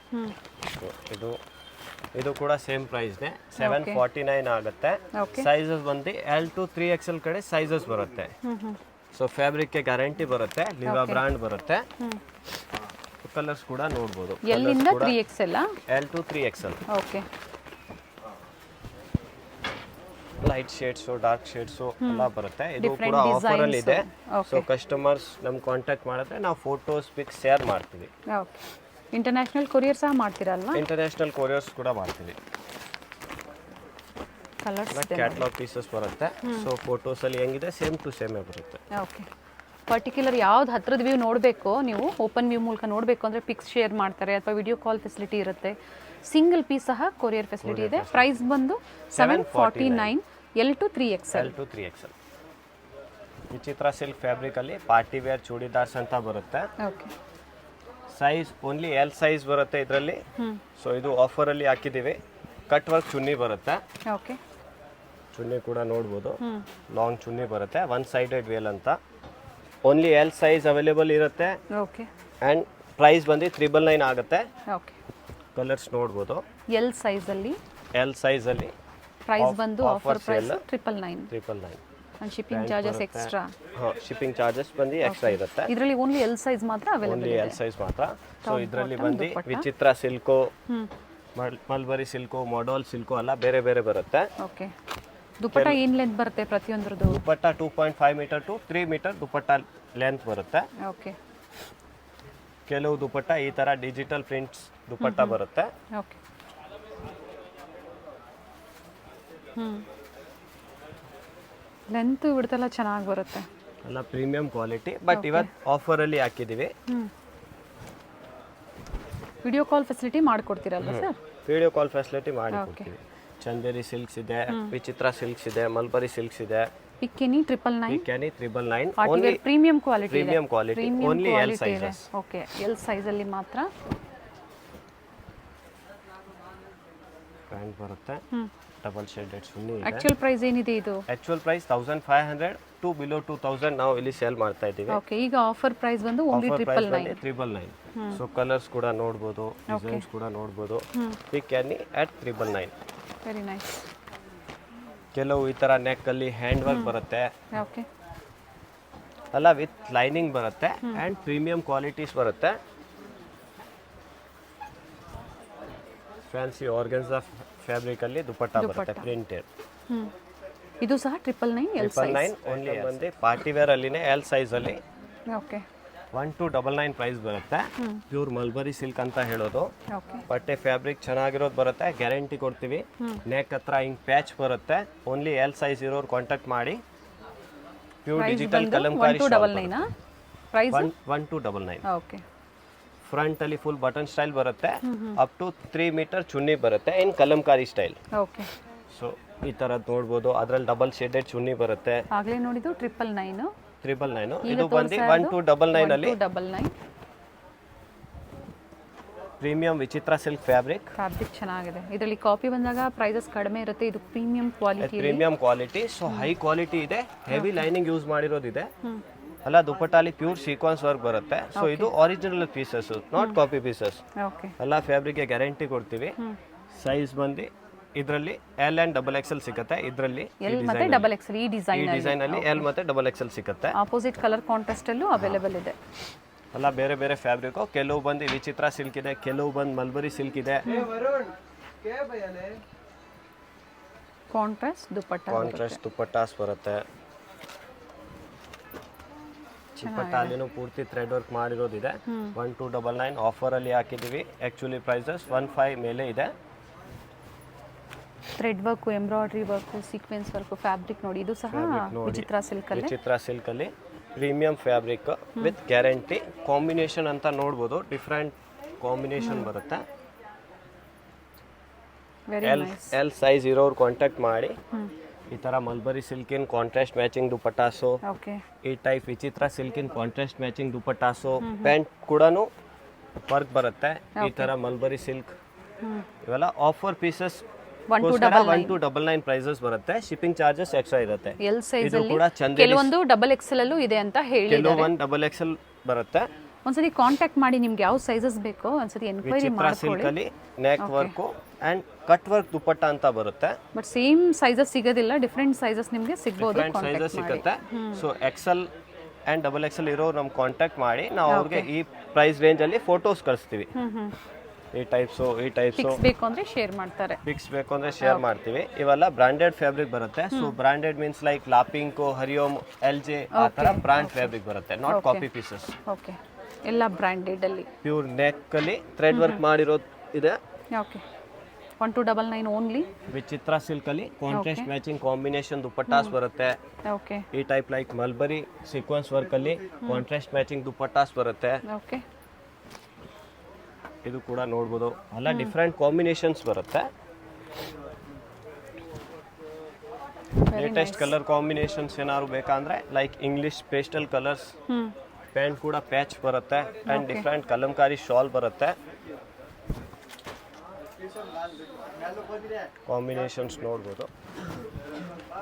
ಸೊ ಇದು ಕೂಡ ಸೇಮ್ ಪ್ರೈಸ್ ನೇ 749 ಆಗುತ್ತೆ. ಸೈಜಸ್ ಬಂದು L to 3XL ಕಡೆ ಸೈಜಸ್ ಬರುತ್ತೆ. ಸೊ ಫ್ಯಾಬ್ರಿಕ್ ಗೆ ಗ್ಯಾರಂಟಿ ಬರುತ್ತೆ. ಲಿವಾ ಬ್ರಾಂಡ್ ಬರುತ್ತೆ. ಕಲರ್ಸ್ ಕೂಡ ನೋಡಬಹುದು. ಎಲ್ಲಿಂದ 3XL? L to 3XL. Okay light shades, dark shades ಎಲ್ಲ ಬರುತ್ತೆ. ಇದು ಕೂಡ ಆಫರ್ ಅಲ್ಲಿ ಇದೆ. ಸೊ ಕಸ್ಟಮರ್ಸ್ ನಮ್ ಕಾಂಟ್ಯಾಕ್ಟ್ ಮಾಡಿದ್ರೆ ನಾವು ಫೋಟೋಸ್ ಪಿಕ್ಸ್ ಶೇರ್ ಮಾಡ್ತೀವಿ. ಓಕೆ ಇಂಟರ್ನ್ಯಾಷನಲ್ ಕೊರಿಯರ್ ಸಹ ಮಾಡ್ತೀರಲ್ವಾ? ಇಂಟರ್ನ್ಯಾಷನಲ್ ಕೊರಿಯರ್ಸ್ ಕೂಡ ಮಾಡ್ತೀವಿ. ಕಲರ್ಸ್ ಕ್ಯಾಟಲಾಗ್ ಪೀಸಸ್ ಬರುತ್ತೆ. ಸೊ ಫೋಟೋಸ್ ಅಲ್ಲಿ ಹೆಂಗಿದೆ ಸೇಮ್ ಟು ಸೇಮ್ ಬರುತ್ತೆ. ಓಕೆ ಪರ್ಟಿಕ್ಯುಲರ್ ಯಾವ್ದು ಹತ್ರದ ವ್ಯೂ ನೋಡಬೇಕು, ನೀವು ಓಪನ್ ವ್ಯೂ ಮೂಲಕ ನೋಡಬೇಕು ಅಂದರೆ ಪಿಕ್ಸ್ ಶೇರ್ ಮಾಡ್ತಾರೆ ಅಥವಾ ವಿಡಿಯೋ ಕಾಲ್ ಫೆಸಿಲಿಟಿ ಇರುತ್ತೆ. ಸಿಂಗಲ್ ಪೀಸ್ ಸಹ ಕೊರಿಯರ್ ಫೆಸಿಲಿಟಿ ಇದೆ. ಪ್ರೈಸ್ ಬಂದು 749 L to 3XL. ವಿಚಿತ್ರ ಸಿಲ್ಕ್ ಫ್ಯಾಬ್ರಿಕ್ ಅಲ್ಲಿ ಪಾರ್ಟಿ ವೇರ್ ಚೂಡಿದಾರ್ಸ್ ಅಂತ ಬರುತ್ತೆ. Okay size only L size ಬರುತ್ತೆ ಇದರಲ್ಲಿ. ಸೊ ಇದು ಆಫರ್ ಅಲ್ಲಿ ಹಾಕಿದೀವಿ. ಕಟ್ ವರ್ಕ್ ಚುನ್ನಿ ಬರುತ್ತೆ. ಓಕೆ ಚುನ್ನಿ ಕೂಡ ನೋಡ್ಬೋದು. ಲಾಂಗ್ ಚುನ್ನಿ ಬರುತ್ತೆ. ಒನ್ ಸೈಡೆಡ್ ವೇಲ್ ಅಂತ. ಓನ್ಲಿ L ಸೈಜ್ ಅವೈಲೇಬಲ್ ಇರುತ್ತೆ. ಓಕೆ ಅಂಡ್ ಪ್ರೈಸ್ ಬಂದು 999 ಆಗುತ್ತೆ. ಓಕೆ ಕಲರ್ಸ್ ನೋಡ್ಬೋದು. L ಸೈಜ್ ಅಲ್ಲಿ ಪ್ರೈಸ್ ಬಂದು offer price 999. And shipping charges extra. Shipping charges ಬಂದು ಎಕ್ಸ್ಟ್ರಾ ಇರುತ್ತೆ. ಇದರಲ್ಲಿ ಓನ್ಲಿ L ಸೈಜ್ ಮಾತ್ರ ಅವೈಲೇಬಲ್ ಓನ್ಲಿ L ಸೈಜ್ ಮಾತ್ರ. ಸೊ ಇದರಲ್ಲಿ ಬಂದು Vichitra silk, mulberry silk, modal silk ಎಲ್ಲ ಬೇರೆ ಬೇರೆ ಬರುತ್ತೆ. ಓಕೆ ದುಪಟ್ಟ ಏನು ಲೆಂತ್ ಬರುತ್ತೆ ಪ್ರತಿಯೊಂದರದು? Dupatta 2.5 metre to 3 metre dupatta length ಬರುತ್ತೆ. ಓಕೆ ಕೆಲವು ದುಪಟ್ಟ ಈ ತರ ಡಿಜಿಟಲ್ ಪ್ರಿಂಟ್ಸ್ ದುಪಟ್ಟ ಬರುತ್ತೆ. ಓಕೆ ಲೆಂತ್ ಬಿಡ್ತಲ್ಲ ಚೆನ್ನಾಗಿ ಬರುತ್ತೆ. ಎಲ್ಲ ಪ್ರೀಮಿಯಂ ಕ್ವಾಲಿಟಿ. ಬಟ್ ಇವತ್ತು ಆಫರ್ ಅಲ್ಲಿ ಹಾಕಿದೀವಿ. ವಿಡಿಯೋ ಕಾಲ್ ಫೆಸಿಲಿಟಿ ಮಾಡ್ಕೊಡ್ತೀರಲ್ವಾ ಸರ್? ವಿಡಿಯೋ ಕಾಲ್ ಫೆಸಿಲಿಟಿ ಮಾಡಿ ಕೊಡ್ತೀವಿ. ಚಂದೇರಿ ಸಿಲ್ಕ್ಸ್ ಇದೆ, ವಿಚಿತ್ರ ಸಿಲ್ಕ್ಸ್ ಇದೆ, ಮಲ್ಬರಿ ಸಿಲ್ಕ್ಸ್ ಇದೆ. ಪಿಕ್ಕೆನಿ 999. ಪಿಕ್ಕೆನಿ 999. Only premium quality. Premium quality. Only L sizes. Okay L size ಅಲ್ಲಿ ಮಾತ್ರ. ಪ್ಯಾಂಟ್ ಬರುತ್ತೆ. ಡಬಲ್ ಶೇಡೆಡ್ ಸುನ್ನಿ ಇದೆ. ಆಕ್ಚುಯಲ್ ಪ್ರೈಸ್ ಏನಿದೆ ಇದು? ಆಕ್ಚುಯಲ್ ಪ್ರೈಸ್ 1500 ಟು ಬಿಲೋ 2000 ನಾವು ಇಲ್ಲಿ ಸೇಲ್ ಮಾಡ್ತಾ ಇದ್ದೀವಿ. ಓಕೆ, ಈಗ ಆಫರ್ ಪ್ರೈಸ್ ಬಂದು ಓನ್ಲಿ 999. ಸೊ ಕಲರ್ಸ್ ಕೂಡ ನೋಡ್ಬೋದು, ಡಿಸೈನ್ಸ್ ಕೂಡ ನೋಡ್ಬೋದು. ಪಿಕ್ ಎನಿ ಅಟ್ 999. Very nice. ಕೆಲವು ಈ ತರ ನೆಕ್ ಅಲ್ಲಿ ಹ್ಯಾಂಡ್ ವರ್ಕ್ ಬರುತ್ತೆ, ಓಕೆ ಅಲ್ಲ ವಿತ್ ಲೈನಿಂಗ್ ಬರುತ್ತೆ ಅಂಡ್ ಪ್ರೀಮಿಯಂ ಕ್ವಾಲಿಟೀಸ್ ಬರುತ್ತೆ. ಫ್ಯಾನ್ಸಿ ಆರ್ಗನ್ಸಾ ಫ್ಯಾಬ್ರಿಕ್ ಅಲ್ಲಿ ದುಪಟ್ಟ ಬರುತ್ತೆ ಪ್ರಿಂಟೆಡ್. ಇದು ಸಹ 999 ಎಲ್ ಸೈಜ್. 999 ಓನ್ಲಿ ಬಂದು ಪಾರ್ಟಿ ವೇರ್ ಅಲ್ಲಿನೇ ಎಲ್ ಸೈಜ್ ಅಲ್ಲಿ. ಓಕೆ 1299 ಪ್ರೈಸ್ ಬರುತ್ತೆ. ಪ್ಯೂರ್ ಮಲ್ಬರಿ ಸಿಲ್ಕ್ ಅಂತ ಹೇಳೋದು. ಓಕೆ ಬಟ್ಟೆ ಫ್ಯಾಬ್ರಿಕ್ ಚೆನ್ನಾಗಿರೋದು ಬರುತ್ತೆ, ಗ್ಯಾರಂಟಿ ಕೊಡ್ತೀವಿ. ನೆಕ್ ಹತ್ರ ಹಿಂಗ್ ಪ್ಯಾಚ್ ಬರುತ್ತೆ. ಓನ್ಲಿ ಎಲ್ ಸೈಜ್ ಇರೋರು ಕಾಂಟ್ಯಾಕ್ಟ್ ಮಾಡಿ. Pure digital kalamkari 1299 price 1299. Okay. Front ಅಲ್ಲಿ ಫುಲ್ ಬಟನ್ ಸ್ಟೈಲ್ ಬರುತ್ತೆ, ಅಪ್ ಟು 3 ಮೀಟರ್ ಚುನ್ನಿ ಬರುತ್ತೆ in kalamkari style. Okay. So ಈ ತರದ್ ನೋಡ್ಬೋದು. ಅದ್ರಲ್ಲಿ ಡಬಲ್ ಶೇಡೆಡ್ ಚುನ್ನಿ ಬರುತ್ತೆ. ಆಗ್ಲೇ ನೋಡಿದ್ದು 999. 999 ಇದು ಬಂದು 1299 ಅಲ್ಲಿ 1299 premium Vichitra silk fabric. Fabric ಚೆನ್ನಾಗಿದೆ. ಇದರಲ್ಲಿ ಕಾಪಿ ಬಂದಾಗ ಪ್ರೈಸಸ್ ಕಡಿಮೆ ಇರುತ್ತೆ. ಇದು premium quality. Premium quality, so high quality ಇದೆ. ಹೆವಿ ಲೈನಿಂಗ್ ಯೂಸ್ ಮಾಡಿರೋದಿದೆ. ಅಲ್ಲ ದುಪಟ್ಟಾಲಿ ಪ್ಯೂರ್ ಸೀಕ್ವೆನ್ಸ್ ವರ್ಕ್ ಬರುತ್ತೆ. ಸೊ ಇದು original pieces, not copy pieces. Okay. ಎಲ್ಲ ಫ್ಯಾಬ್ರಿಕ್ಗೆ ಗ್ಯಾರಂಟಿ ಕೊಡ್ತೀವಿ. ಸೈಜ್ ಬಂದು ಇದರಲ್ಲಿ ಎಲ್ ಅಂಡ್ ಡಬಲ್ ಎಕ್ಸೆಲ್ ಸಿಗುತ್ತೆ. ಇದರಲ್ಲಿ ಎಲ್ ಮತ್ತೆ ಡಬಲ್ ಎಕ್ಸೆಲ್ ಈ ಡಿಸೈನ್ ಅಲ್ಲಿ ಎಲ್ ಮತ್ತೆ ಡಬಲ್ ಎಕ್ಸೆಲ್ ಸಿಗುತ್ತೆ. ಆಪೋಸಿಟ್ ಕಲರ್ ಕಾಂಟ್ರಾಸ್ಟ್ ಅಲ್ಲೂ ಅವೈಲೇಬಲ್ ಇದೆ. ಅಲ್ಲ ಬೇರೆ ಬೇರೆ ಫ್ಯಾಬ್ರಿಕ್, ಕೆಲವು ಬಂದು ವಿಚಿತ್ರ ಸಿಲ್ಕ್ ಇದೆ, ಕೆಲವು ಬಂದು ಮಲ್ಬರಿ ಸಿಲ್ಕ್ ಇದೆ. ಕಾಂಟ್ರಾಸ್ಟ್ ದುಪಟ್ಟಾಸ್ ಬರುತ್ತೆ. ದುಪಟ್ಟ ಅಲ್ಲಿನೂ ಪೂರ್ತಿ ಥ್ರೆಡ್ ವರ್ಕ್ ಮಾಡಿರೋದಿದೆ. 1299 ಆಫರ್ ಅಲ್ಲಿ ಹಾಕಿದೀವಿ. ಆಕ್ಚುಲಿ ಪ್ರೈಸಸ್ 15 ಮೇಲೆ ಇದೆ. Thread work, embroidery work, sequence work, fabric ನೋಡಿ. ಇದು ಸಹ ವಿಚಿತ್ರ ಸಿಲ್ಕ್ ಅಲ್ಲಿ premium fabric with guarantee. Combination ಅಂತ ನೋಡ್ಬೋದು, ಡಿಫ್ರೆಂಟ್ ಕಾಂಬಿನೇಷನ್ ಬರುತ್ತೆ. ಎಲ್ ಸೈಜ್ ಇರೋರು ಕಾಂಟ್ಯಾಕ್ಟ್ ಮಾಡಿ. ಈ ತರ ಮಲ್ಬರಿ ಸಿಲ್ಕಿನ್ ಕಾಂಟ್ರಾಸ್ಟ್ ಮ್ಯಾಚಿಂಗ್ ದುಪಟ್ಟಾಸು, ಈ ಟೈಪ್ ವಿಚಿತ್ರ ಸಿಲ್ಕಿನ್ ಕಾಂಟ್ರಾಸ್ಟ್ ಮ್ಯಾಚಿಂಗ್ ದುಪಟ್ಟಾಸು. ಪ್ಯಾಂಟ್ ಕೂಡ ವರ್ಕ್ ಬರುತ್ತೆ. ಈ ತರ ಮಲ್ಬರಿ ಸಿಲ್ಕ್ ಇವೆಲ್ಲ ಆಫರ್ ಪೀಸಸ್ 1299 ಪ್ರೈಸಸ್ ಬರುತ್ತೆ. ಶಿಪ್ಪಿಂಗ್ ಚಾರ್ಜಸ್ ಎಕ್ಸ್ಟ್ರಾ ಇರುತ್ತೆ. ಎಲ್ ಸೈಜ್ ಇದು ಕೂಡ ಚಂದ. ಕೆಲವೊಂದು ಡಬಲ್ ಎಕ್ಸೆಲ್ ಅಲ್ಲೂ ಇದೆ ಅಂತ ಹೇಳಿದ್ದಾರೆ. ಕೆಲವೊಂದು ಡಬಲ್ ಎಕ್ಸೆಲ್ ಬರುತ್ತೆ. ಒಂದ್ಸತಿ ಕಾಂಟ್ಯಾಕ್ಟ್ ಮಾಡಿ, ನಿಮ್ಗೆ ಯಾವ ಸೈಜಸ್ ಬೇಕೋ ಒಂದ್ಸತಿ ಎನ್ಕ್ವೈರಿ ಮಾಡ್ಕೊಳ್ಳಿ. ಸಿಲ್ಕ್ ಅಲ್ಲಿ neck work and cut work dupatta ಅಂತ ಬರುತ್ತೆ. ಬಟ್ ಸೇಮ್ ಸೈಜಸ್ ಸಿಗೋದಿಲ್ಲ, ಡಿಫರೆಂಟ್ ಸೈಜಸ್ ನಿಮಗೆ ಸಿಗಬಹುದು. ಡಿಫರೆಂಟ್ ಸೈಜಸ್ ಸಿಗುತ್ತೆ. So Excel and double XL ಇರೋ ನಮ್ಗೆ ಕಾಂಟ್ಯಾಕ್ಟ್ ಮಾಡಿ, ನಾವು ಅವ್ರಿಗೆ ಈ ಪ್ರೈಸ್ ರೇಂಜ್ ಅಲ್ಲಿ ಫೋಟೋಸ್ ಕಳಿಸ್ತೀವಿ. ಈ ಟೈಪ್ಸು ಬೇಕು ಅಂದ್ರೆ ಶೇರ್ ಮಾಡ್ತಾರೆ. ಪಿಕ್ಸ್ ಬೇಕು ಅಂದ್ರೆ ಶೇರ್ ಮಾಡ್ತೀವಿ. ಇವೆಲ್ಲ ಬ್ರಾಂಡೆಡ್ ಫ್ಯಾಬ್ರಿಕ್ ಬರುತ್ತೆ. ಸೊ ಬ್ರಾಂಡೆಡ್ ಮೀನ್ಸ್ ಲೈಕ್ ಲಾಪಿಂಕೋ, ಹರಿಯೋಮ್, LJ ಆ ತರ ಬ್ರಾಂಡ್ ಫ್ಯಾಬ್ರಿಕ್ ಬರುತ್ತೆ, ನಾಟ್ ಕಾಪಿ ಪೀಸಸ್. ಓಕೆ, ಎಲ್ಲ ಬ್ರಾಂಡೆಡ್ ಅಲ್ಲಿ. ಪ್ಯೂರ್ ನೆಕ್ ಅಲ್ಲಿ ಥ್ರೆಡ್ ವರ್ಕ್ ಮಾಡಿರೋದು ಇದೆ. Okay, 1299 only. ವಿಚಿತ್ರ ಸಿಲ್ಕ್ ಅಲ್ಲಿ ಕಾಂಟ್ರಾಸ್ಟ್ ಮ್ಯಾಚಿಂಗ್ ಕಾಂಬಿನೇಷನ್ ದುಪಟ್ಟಾಸ್ ಬರುತ್ತೆ. ಓಕೆ, ಈ type like mulberry sequence work ಅಲ್ಲಿ ಕಾಂಟ್ರಾಸ್ಟ್ ಮ್ಯಾಚಿಂಗ್ ದುಪಟ್ಟಾಸ್ ಬರುತ್ತೆ. ಓಕೆ, ಇದು ಕೂಡ ನೋಡ್ಬೋದು. ಎಲ್ಲ ಡಿಫ್ರೆಂಟ್ ಕಾಂಬಿನೇಷನ್ಸ್ ಬರುತ್ತೆ. ಲೇಟೆಸ್ಟ್ ಕಲರ್ ಕಾಂಬಿನೇಷನ್ಸ್ ಏನಾದ್ರು ಬೇಕಂದ್ರೆ like English pastel colours. Pant ಕೂಡ ಪ್ಯಾಚ್ ಬರುತ್ತೆ ಅಂಡ್ ಡಿಫ್ರೆಂಟ್ ಕಲಂಕಾರಿ ಶಾಲ್ ಬರುತ್ತೆ. ಕಾಂಬಿನೇಷನ್ಸ್ ನೋಡ್ಬೋದು.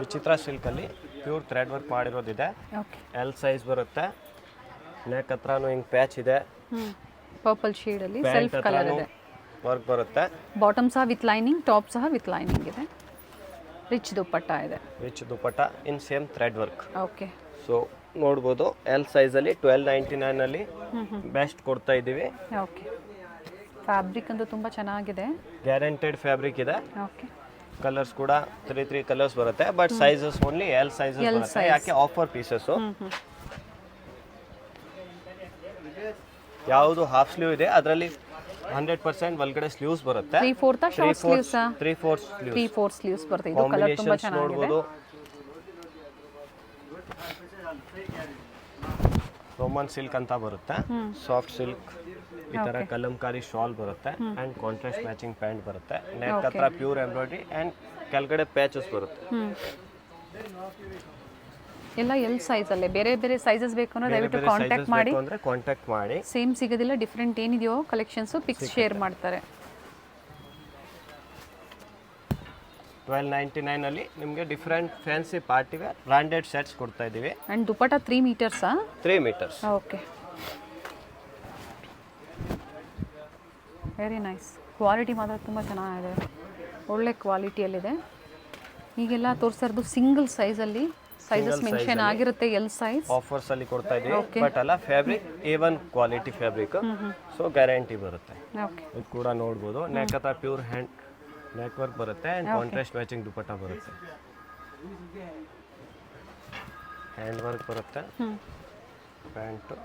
ವಿಚಿತ್ರ ಸಿಲ್ಕ್ ಅಲ್ಲಿ ಪ್ಯೂರ್ ಥ್ರೆಡ್ ವರ್ಕ್ ಮಾಡಿರೋದಿದೆ. ಎಲ್ ಸೈಜ್ ಬರುತ್ತೆ. ನೆಕ್ ಹತ್ರನೂ ಹಿಂಗ್ ಪ್ಯಾಚ್ ಇದೆ. ಪರ್ಪಲ್ ಶೇಡ್ ಅಲ್ಲಿ ಸೆಲ್ಫ್ ಕಲರ್ ಇದೆ. ವರ್ಕ್ ಬರುತ್ತೆ. ಬಾಟಮ್ ಸಹ ವಿತ್ ಲೈನಿಂಗ್, ಟಾಪ್ ಸಹ ವಿತ್ ಲೈನಿಂಗ್ ಇದೆ. ರಿಚ್ ದುಪಟ್ಟ ಇದೆ. Rich dupatta in same thread work. Okay, so ನೋಡ್ಬೋದು. ಎಲ್ ಸೈಜ್ ಅಲ್ಲಿ 1299 ಅಲ್ಲಿ ಬೆಸ್ಟ್ ಕೊಡ್ತಾ ಇದ್ದೀವಿ. ಓಕೆ, ಫ್ಯಾಬ್ರಿಕ್ ಅಂತೂ ತುಂಬಾ ಚೆನ್ನಾಗಿದೆ. ಗ್ಯಾರಂಟೆಡ್ ಫ್ಯಾಬ್ರಿಕ್ ಇದೆ. ಓಕೆ, ಕಲರ್ಸ್ ಕೂಡ 3 ಕಲರ್ಸ್ ಬರುತ್ತೆ. But sizes only L sizes ಬರುತ್ತೆ. ಯಾಕೆ ಆಫರ್ ಪೀಸಸ್. ಯಾವುದು ಹಾಫ್ ಸ್ಲೀವ್ ಇದೆ ಅದರಲ್ಲಿ 100% ಒಳಗಡೆ ಸ್ಲೀವ್ಸ್ ಬರುತ್ತೆ. 3/4 ಶಾರ್ಟ್ ಸ್ಲೀವ್ಸ್, 3/4 ಸ್ಲೀವ್ಸ್ ಬರುತ್ತೆ. ಇದು ಕಲರ್ ತುಂಬಾ ಚೆನ್ನಾಗಿದೆ. ರೋಮನ್ ಸಿಲ್ಕ್ ಅಂತ ಬರುತ್ತೆ. Soft silk. ಈ ತರ ಕಲಂಕಾರಿ ಶಾಲ್ ಬರುತ್ತೆ ಅಂಡ್ ಕಾಂಟ್ರಾಸ್ಟ್ ಮ್ಯಾಚಿಂಗ್ ಪ್ಯಾಂಟ್ ಬರುತ್ತೆ. ನೆಕ್ ಹತ್ರ ಪ್ಯೂರ್ ಎಂಬ್ರಾಯ್ಡ್ರಿ ಅಂಡ್ ಕೆಳಗಡೆ ಪ್ಯಾಚಸ್ ಬರುತ್ತೆ. ಎಲ್ಲ ಎಲ್ ಸೈಜ್ ಅಲ್ಲೇ. ಬೇರೆ ಬೇರೆ ಸೈಜಸ್ ಬೇಕು ಅಂದ್ರೆ ದಯವಿಟ್ಟು ಕಾಂಟ್ಯಾಕ್ಟ್ ಮಾಡಿ. ಸೇಮ್ ಸಿಗೋದಿಲ್ಲ, ಡಿಫ್ರೆಂಟ್ ಏನಿದೆಯೋ ಕಲೆಕ್ಷನ್ಸ್ ಪಿಕ್ಸ್ ಶೇರ್ ಮಾಡ್ತಾರೆ. 1299 ಅಲ್ಲಿ ನಿಮಗೆ different fancy party wear branded sets ಕೊಡ್ತಾ ಇದ್ದೀವಿ. ಆ್ಯಂಡ್ ದುಪಟ್ಟ 3 ಮೀಟರ್ಸಾ? 3 metres. Okay, very nice. Quality ಮಾತ್ರ ತುಂಬ ಚೆನ್ನಾಗಿದೆ, ಒಳ್ಳೆ ಕ್ವಾಲಿಟಿಯಲ್ಲಿದೆ. ಈಗೆಲ್ಲ ತೋರಿಸ್ತಾ ಇರೋದು ಸಿಂಗಲ್ ಸೈಜಲ್ಲಿ, ಸೈಜಸ್ ಮೆನ್ಷನ್ ಆಗಿರುತ್ತೆ, ಎಲ್ ಸೈಜ್. ಆಫರ್ಸ್ ಅಲ್ಲಿ ಕೊಡ್ತಾ ಇದೀವಿ. ಬಟ್ ಅಲ್ಲ, fabric A1 quality fabric, so guarantee ಬರುತ್ತೆ. ಓಕೆ, ಇದು ಕೂಡ ನೋಡ್ಬೋದು. ನೆಕ್ ಹತ್ರ ಪ್ಯೂರ್ ಹ್ಯಾಂಡ್ ನೆಕ್ ವರ್ಕ್ ಬರುತ್ತೆ ಆ್ಯಂಡ್ ಕಾಂಟ್ರಾಸ್ಟ್ ಮ್ಯಾಚಿಂಗ್ ದುಪಟ್ಟ ಬರುತ್ತೆ. ಹ್ಯಾಂಡ್ ವರ್ಕ್ ಬರುತ್ತೆ. ಪ್ಯಾಂಟು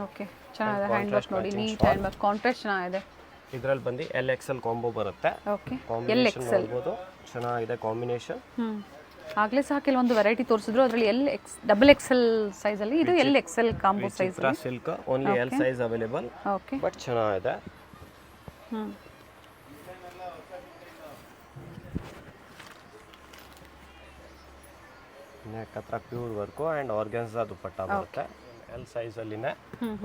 ಓಕೆ, ಚೆನ್ನಾಗಿದೆ. ಹ್ಯಾಂಡ್ ವರ್ಕ್ ನೋಡಿ, ನೀಟ್ ಹ್ಯಾಂಡ್ ವರ್ಕ್, ಕಾಂಟ್ರಾಸ್ಟ್ ಚೆನ್ನಾಗಿದೆ. ಇದರಲ್ಲಿ ಬಂದು LXL ಕಾಂಬೋ ಬರುತ್ತೆ. ಓಕೆ, ಕಾಂಬಿನೇಷನ್ ನೋಡ್ಬೋದು, ಚೆನ್ನಾಗಿದೆ ಕಾಂಬಿನೇಷನ್. ಆಗಲೇ ಸಹ ಕೆಲವೊಂದು ವೆರೈಟಿ ತೋರಿಸಿದ್ರು, ಅದರಲ್ಲಿ XXL ಸೈಜಲ್ಲಿ, ಇದು LXL combo size. Chitra silk only L size available. Okay, but ಚೆನ್ನಾಗಿದೆ. ನೆಕ್ ಹತ್ರ pure work and organza dupatta ಬರುತ್ತೆ. L ಸೈಜ್ ಅಲ್ಲಿನೇ,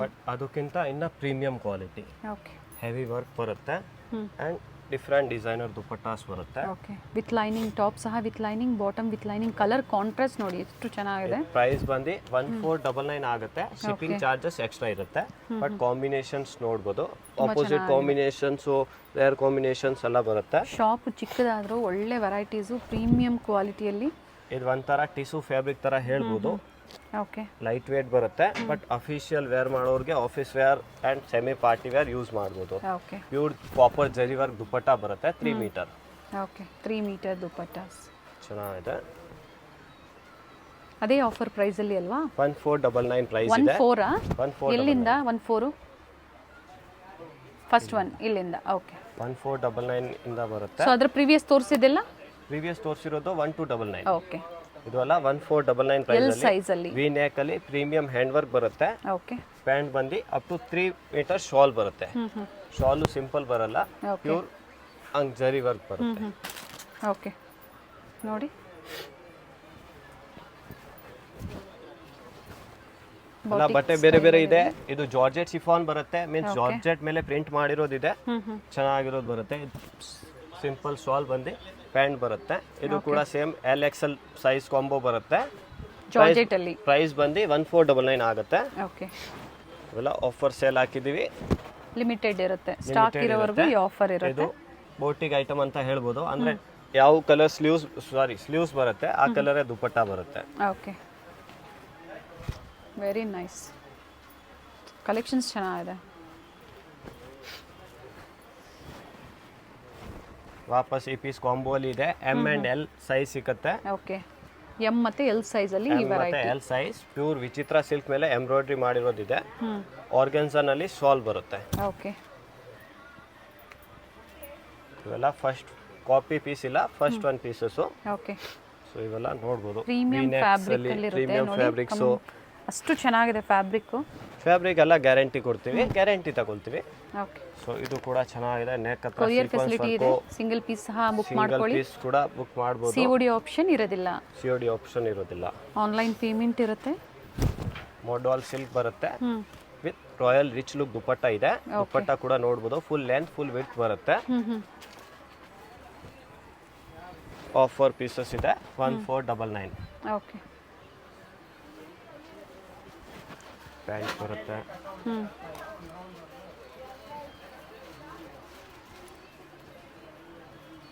ಬಟ್ ಅದಕ್ಕಿಂತ ಇನ್ನ premium quality. Okay, heavy work ಬರುತ್ತೆ ಆ್ಯಂಡ್ ಡಿಫ್ರೆಂಟ್ ಡಿಸೈನರ್ ದುಪಟ್ಟಾಸ್ ಬರುತ್ತೆ. ಓಕೆ, ವಿತ್ ಲೈನಿಂಗ್, ಟಾಪ್ ಸಹ with lining, bottom with lining. Colour contrast ನೋಡಿ ಎಷ್ಟು ಚೆನ್ನಾಗಿದೆ. ಪ್ರೈಸ್ ಬಂದು 1499 ಆಗುತ್ತೆ. ಶಿಪ್ಪಿಂಗ್ ಚಾರ್ಜಸ್ ಎಕ್ಸ್ಟ್ರಾ ಇರುತ್ತೆ. ಬಟ್ ಕಾಂಬಿನೇಷನ್ಸ್ ನೋಡ್ಬೋದು, ಆಪೋಸಿಟ್ ಕಾಂಬಿನೇಷನ್ಸು, ರೇರ್ ಕಾಂಬಿನೇಷನ್ಸ್ ಎಲ್ಲ ಬರುತ್ತೆ. ಶಾಪ್ ಚಿಕ್ಕದಾದರೂ ಒಳ್ಳೆ ವೆರೈಟೀಸು, ಪ್ರೀಮಿಯಂ ಕ್ವಾಲಿಟಿಯಲ್ಲಿ. ಇದು ಒಂಥರ ಟಿಶ್ಯೂ ಫ್ಯಾಬ್ರಿಕ್ ಥರ ಹೇಳ್ಬೋದು. ಓಕೆ, ಲೈಟ್ ವೇಟ್ ಬರುತ್ತೆ, ಬಟ್ ಅಫಿಷಿಯಲ್ ವೇರ್ ಮಾಡೋರಿಗೆ office wear and semi party wear use ಮಾಡ್ಬೋದು. Okay, pure copper zari work dupatta ಬರುತ್ತೆ. 3 ಮೀಟರ್. ಓಕೆ, 3 ಮೀಟರ್ ದುಪಟ್ಟಾಸ್ ಚೆನ್ನಾಗಿದೆ. ಅದೇ ಆಫರ್ ಪ್ರೈಸಲ್ಲಿ ಅಲ್ವಾ? 1499 ಪ್ರೈಸ್ ಇದೆ. 14 ಎಲ್ಲಿಂದ? 14 ಫಸ್ಟ್ ಒನ್ ಇಲ್ಲಿಂದ. ಓಕೆ, 1499 ಇಂದ ಬರುತ್ತೆ. ಸೊ ಅದ್ರ ಪ್ರೀವಿಯಸ್ ತೋರಿಸಿದೆಲ್ಲ ಪ್ರೀವಿಯಸ್ ತೋರಿಸಿರೋದು 1299. ಓಕೆ, ಇದು ಅಲ್ಲ 1499 ಪ್ರೈಸ್ ಅಲ್ಲಿ ಸೈಜ್ ಅಲ್ಲಿ ವಿ ನೆಕ್ ಅಲ್ಲಿ ಪ್ರೀಮಿಯಂ ಹ್ಯಾಂಡ್ ವರ್ಕ್ ಬರುತ್ತೆ. ಓಕೆ, ಪ್ಯಾಂಟ್ ಬಂದು ಅಪ್ ಟು 3 ಮೀಟರ್ ಶಾಲ್ ಬರುತ್ತೆ. ಶಾಲು ಸಿಂಪಲ್ ಬರಲ್ಲ, ಪ್ಯೂರ್ ಅಂಗ್ ಜರಿ ವರ್ಕ್ ಬರುತ್ತೆ. ಓಕೆ, ನೋಡಿ ಎಲ್ಲ ಬಟ್ಟೆ ಬೇರೆ ಬೇರೆ ಇದೆ. ಇದು ಜಾರ್ಜೆಟ್ ಶಿಫಾನ್ ಬರುತ್ತೆ, ಮೀನ್ಸ್ ಜಾರ್ಜೆಟ್ ಮೇಲೆ ಪ್ರಿಂಟ್ ಮಾಡಿರೋದಿದೆ, ಚೆನ್ನಾಗಿರೋದು ಬರುತ್ತೆ. ಸಿಂಪಲ್ ಶಾಲ್ ಬಂದು ಪ್ಯಾಂಟ್ ಬರುತ್ತೆ. ಇದು ಕೂಡ ಸೇಮ್ LXL ಸೈಜ್ ಕಾಂಬೋ ಬರುತ್ತೆ. ಜಾರ್ಜೆಟ್ ಅಲ್ಲಿ ಪ್ರೈಸ್ ಬಂದು 1499 ಆಗುತ್ತೆ. ಓಕೆ, ಇವೆಲ್ಲ ಆಫರ್ ಸೇಲ್ ಹಾಕಿದೀವಿ, ಲಿಮಿಟೆಡ್ ಇರುತ್ತೆ, ಸ್ಟಾಕ್ ಇರೋವರೆಗೂ ಈ ಆಫರ್ ಇರುತ್ತೆ. ಇದು ಬೋಟಿಗ್ ಐಟಮ್ ಅಂತ ಹೇಳ್ಬೋದು. ಅಂದ್ರೆ ಯಾವ ಕಲರ್ ಸ್ಲೀವ್ಸ್ ಬರುತ್ತೆ ಆ ಕಲರೇ ದುಪಟ್ಟ ಬರುತ್ತೆ. ಓಕೆ, ವೆರಿ ನೈಸ್ ಕಲೆಕ್ಷನ್ಸ್, ಚೆನ್ನಾಗಿದೆ. ವಾಪಸ್ ಈ ಪೀಸ್ ಕಾಂಬೋ ಅಲ್ಲಿ ಇದೆ. M and L ಸೈಜ್ ಸಿಗುತ್ತೆ. ಓಕೆ, M ಮತ್ತೆ L ಸೈಜ್ ಅಲ್ಲಿ ಈ ಮತ್ತೆ L ಸೈಜ್ ಪ್ಯೂರ್ ವಿಚಿತ್ರ ಸಿಲ್ಕ್ ಮೇಲೆ ಎಂಬ್ರಾಯ್ಡ್ರಿ ಮಾಡಿರೋದಿದೆ. ಆರ್ಗನ್ಸಾ ನಲ್ಲಿ ಶಾಲ್ ಬರುತ್ತೆ. ಓಕೆ, ಇವೆಲ್ಲ ಫಸ್ಟ್ ಕಾಪಿ ಪೀಸ್ ಇಲ್ಲ, first one pieces. Okay, so ಇವೆಲ್ಲ ನೋಡ್ಬೋದು, ಪ್ರೀಮಿಯಂ ಫ್ಯಾಬ್ರಿಕ್ ಅಲ್ಲಿ ಪ್ರೀಮಿಯಂ ಫ್ಯಾಬ್ರಿಕ್ಸ್. ಅಷ್ಟು ಚೆನ್ನಾಗಿದೆ ಫ್ಯಾಬ್ರಿಕ್. ಫ್ಯಾಬ್ರಿಕ್ ಎಲ್ಲ ಗ್ಯಾರಂಟಿ ಕೊಡ್ತೀವಿ, ಗ್ಯಾರಂಟಿ ತಗೊಳ್ತೀವಿ. ಓಕೆ, ಸೊ ಇದು ಕೂಡ ಚೆನ್ನಾಗಿದೆ. ನೆಕ್ ಹತ್ರ ಕೊರಿಯರ್ ಫೆಸಿಲಿಟಿ ಇದೆ, ಸಿಂಗಲ್ ಪೀಸ್ ಸಹ ಬುಕ್ ಮಾಡ್ಕೊಳ್ಳಿ. ಪೀಸ್ ಕೂಡ ಬುಕ್ ಮಾಡಬಹುದು. COD ಆಪ್ಷನ್ ಇರೋದಿಲ್ಲ, COD ಆಪ್ಷನ್ ಇರೋದಿಲ್ಲ. ಆನ್ಲೈನ್ ಪೇಮೆಂಟ್ ಇರುತ್ತೆ. ಮೋಡಾಲ್ ಸಿಲ್ಕ್ ಬರುತ್ತೆ with royal rich look dupatta ಇದೆ. ದುಪಟ್ಟ ಕೂಡ ನೋಡಬಹುದು, ಫುಲ್ ಲೆಂತ್ ಫುಲ್ ವಿಡ್ತ್ ಬರುತ್ತೆ. ಆಫರ್ ಪೀಸಸ್ ಇದೆ 1499. ಓಕೆ, ಪ್ಯಾಂಟ್ ಬರುತ್ತೆ.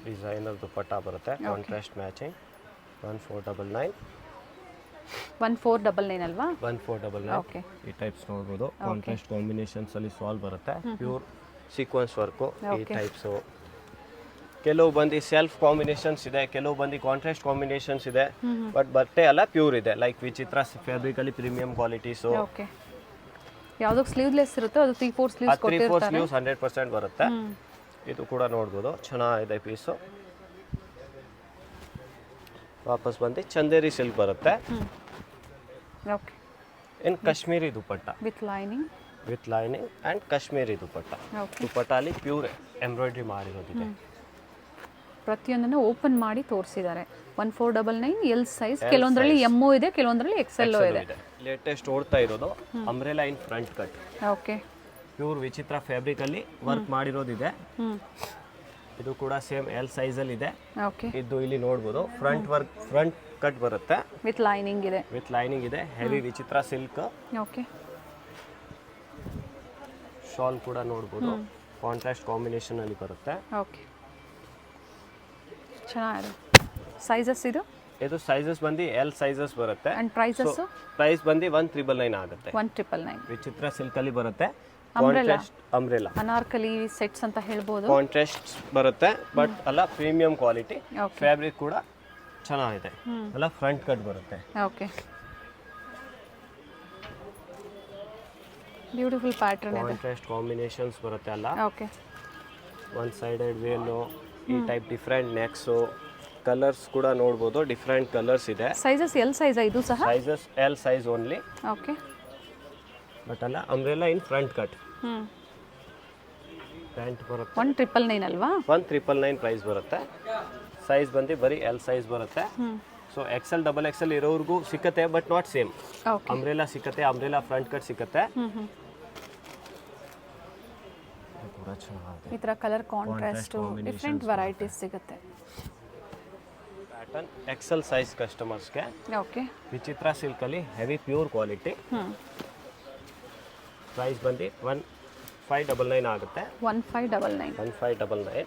ಡಿಸೈನರ್ ದುಪಟ್ಟ ಬರುತ್ತೆ, ಕಾಂಟ್ರಾಸ್ಟ್ ಮ್ಯಾಚಿಂಗ್. 1499. 1499 ಅಲ್ವಾ? 1499. ಓಕೆ, ಈ ಟೈಪ್ಸ್ ನೋಡ್ಬೋದು. ಕಾಂಟ್ರಾಸ್ಟ್ ಕಾಂಬಿನೇಷನ್ಸ್ ಅಲ್ಲಿ ಸಾಲ್ವ್ ಬರುತ್ತೆ, ಪ್ಯೂರ್ ಸೀಕ್ವೆನ್ಸ್ ವರ್ಕು. ಈ ಟೈಪ್ಸು ಕೆಲವು ಬಂದು ಸೆಲ್ಫ್ ಕಾಂಬಿನೇಷನ್ಸ್ ಇದೆ, ಕೆಲವು ಬಂದು ಕಾಂಟ್ರಾಸ್ಟ್ ಕಾಂಬಿನೇಷನ್ಸ್ ಇದೆ. ಬಟ್ ಬಟ್ಟೆ ಎಲ್ಲ ಪ್ಯೂರ್ ಇದೆ, ಲೈಕ್ ವಿಚಿತ್ರ ಫ್ಯಾಬ್ರಿಕ್ ಅಲ್ಲಿ ಪ್ರೀಮಿಯಂ ಕ್ವಾಲಿಟೀಸು. ಓಕೆ, ಯಾವುದಕ್ಕೆ ಸ್ಲೀವ್ಲೆಸ್ ಇರುತ್ತೋ ಅದು 3/4 ಸ್ಲೀವ್ಸ್ ಕೊಟ್ಟಿರ್ತಾರೆ. 3/4 ಸ್ಲೀವ್ಸ್ 100% ಬರುತ್ತೆ. ಇದು ಕೂಡ ನೋಡ್ಬೋದು, ಚೆನ್ನಾಗಿದೆ ಪೀಸು. ವಾಪಸ್ ಬಂದು ಚಂದೇರಿ ಸಿಲ್ಕ್ ಬರುತ್ತೆ. Okay, in Kashmiri dupatta with lining and Kashmiri dupatta. Dupatta ಅಲ್ಲಿ ಪ್ಯೂರ್ ಎಂಬ್ರಾಯ್ಡ್ರಿ ಮಾಡಿರೋದಿದೆ. ಪ್ರತಿಯೊಂದನ್ನು ಓಪನ್ ಮಾಡಿ ತೋರಿಸಿದ್ದಾರೆ. 1499 L ಸೈಜ್, ಕೆಲವೊಂದರಲ್ಲಿ M ಇದೆ, ಕೆಲವೊಂದರಲ್ಲಿ XL ಇದೆ. ಲೇಟೆಸ್ಟ್ ಓಡ್ತಾ ಇರೋದು umbrella in front cut. Okay, pure ವಿಚಿತ್ರ ಫ್ಯಾಬ್ರಿಕ್ ಅಲ್ಲಿ ವರ್ಕ್ ಮಾಡಿರೋದಿದೆ. ಇದು ಕೂಡ ಸೇಮ್ ಎಲ್ ಸೈಜಲ್ಲಿ ಇದೆ. ಓಕೆ, ಇದು ಇಲ್ಲಿ ನೋಡ್ಬೋದು ಫ್ರಂಟ್ ಕಟ್ ಬರುತ್ತೆ ವಿತ್ ಲೈನಿಂಗ್ ಇದೆ. ವಿತ್ ಲೈನಿಂಗ್ ಇದೆ. Heavy Vichitra silk. Okay, shawl ಕೂಡ ನೋಡ್ಬೋದು, ಕಾಂಟ್ರಾಸ್ಟ್ ಕಾಂಬಿನೇಷನ್ ಅಲ್ಲಿ ಬರುತ್ತೆ. ಓಕೆ, ಚೆನ್ನಾಗಿದೆ. ಸೈಜಸ್ ಇದು ಸೈಜಸ್ ಬಂದು ಎಲ್ ಸೈಜಸ್ ಬರುತ್ತೆ. ಅಂಡ್ ಪ್ರೈಸಸ್ ಪ್ರೈಸ್ ಬಂದು 1999 ಆಗುತ್ತೆ. 1999. ವಿಚಿತ್ರ ಸಿಲ್ಕ್ ಅಲ್ಲಿ ಬರುತ್ತೆ. ಕಾಂಟ್ರಾಸ್ಟ್ ಅಂಬ್ರೆಲಾ ಅನಾರ್ಕಲಿ ಸೆಟ್ಸ್ ಅಂತ ಹೇಳ್ಬೋದು. ಕಾಂಟ್ರಾಸ್ಟ್ ಬರುತ್ತೆ ಬಟ್ ಅಲ್ಲ ಪ್ರೀಮಿಯಂ ಕ್ವಾಲಿಟಿ. Okay. ಫ್ಯಾಬ್ರಿಕ್ ಕೂಡ ಚೆನ್ನಾಗಿದೆ. ಅಲ್ಲ ಫ್ರಂಟ್ ಕಟ್ ಬರುತ್ತೆ. ಓಕೆ, ಬ್ಯೂಟಿಫುಲ್ ಪ್ಯಾಟರ್ನ್ ಇದೆ. ಕಾಂಟ್ರಾಸ್ಟ್ ಕಾಂಬಿನೇಷನ್ಸ್ ಬರುತ್ತೆ ಅಲ್ಲ. ಓಕೆ, ಒನ್ ಸೈಡೆಡ್ ವೇಲು ಈ ಟೈಪ್ ಡಿಫ್ರೆಂಟ್ ನೆಕ್ಸು. ಕಲರ್ಸ್ ಕೂಡ ನೋಡ್ಬೋದು, ಡಿಫ್ರೆಂಟ್ ಕಲರ್ಸ್ ಇದೆ. ಸೈಜಸ್ ಎಲ್ ಸೈಜ್ ಇದು ಸಹ. Sizes L size only. Okay, but ಅಲ್ಲ umbrella in front cut. Pant ಬರುತ್ತೆ 1999 ಅಲ್ವಾ? 1999 ಪ್ರೈಸ್ ಬರುತ್ತೆ. ಸೈಜ್ ಬಂದು ಬರೀ ಎಲ್ ಸೈಜ್ ಬರುತ್ತೆ. ಸೊ ಎಕ್ಸೆಲ್ ಡಬಲ್ ಎಕ್ಸೆಲ್ ಇರೋರ್ಗೂ ಸಿಕ್ಕತ್ತೆ but not same. Okay, umbrella ಸಿಕ್ಕತ್ತೆ, ಅಂಬ್ರೆಲಾ ಫ್ರಂಟ್ ಕಟ್ ಸಿಕ್ಕತ್ತೆ. ಈ ಥರ ಕಲರ್ ಕಾಂಟ್ರಾಸ್ಟ್ ಡಿಫ್ರೆಂಟ್ ವೆರೈಟೀಸ್ ಸಿಗುತ್ತೆ. ಪ್ಯಾಟರ್ನ್ ಎಕ್ಸೆಲ್ ಸೈಜ್ ಕಸ್ಟಮರ್ಸ್ಗೆ. ಓಕೆ, ವಿಚಿತ್ರ ಸಿಲ್ಕಲ್ಲಿ ಹೆವಿ ಪ್ಯೂರ್ ಕ್ವಾಲಿಟಿ. ಪ್ರೈಸ್ ಬಂದು 1599 ಆಗುತ್ತೆ. 1599. 1599.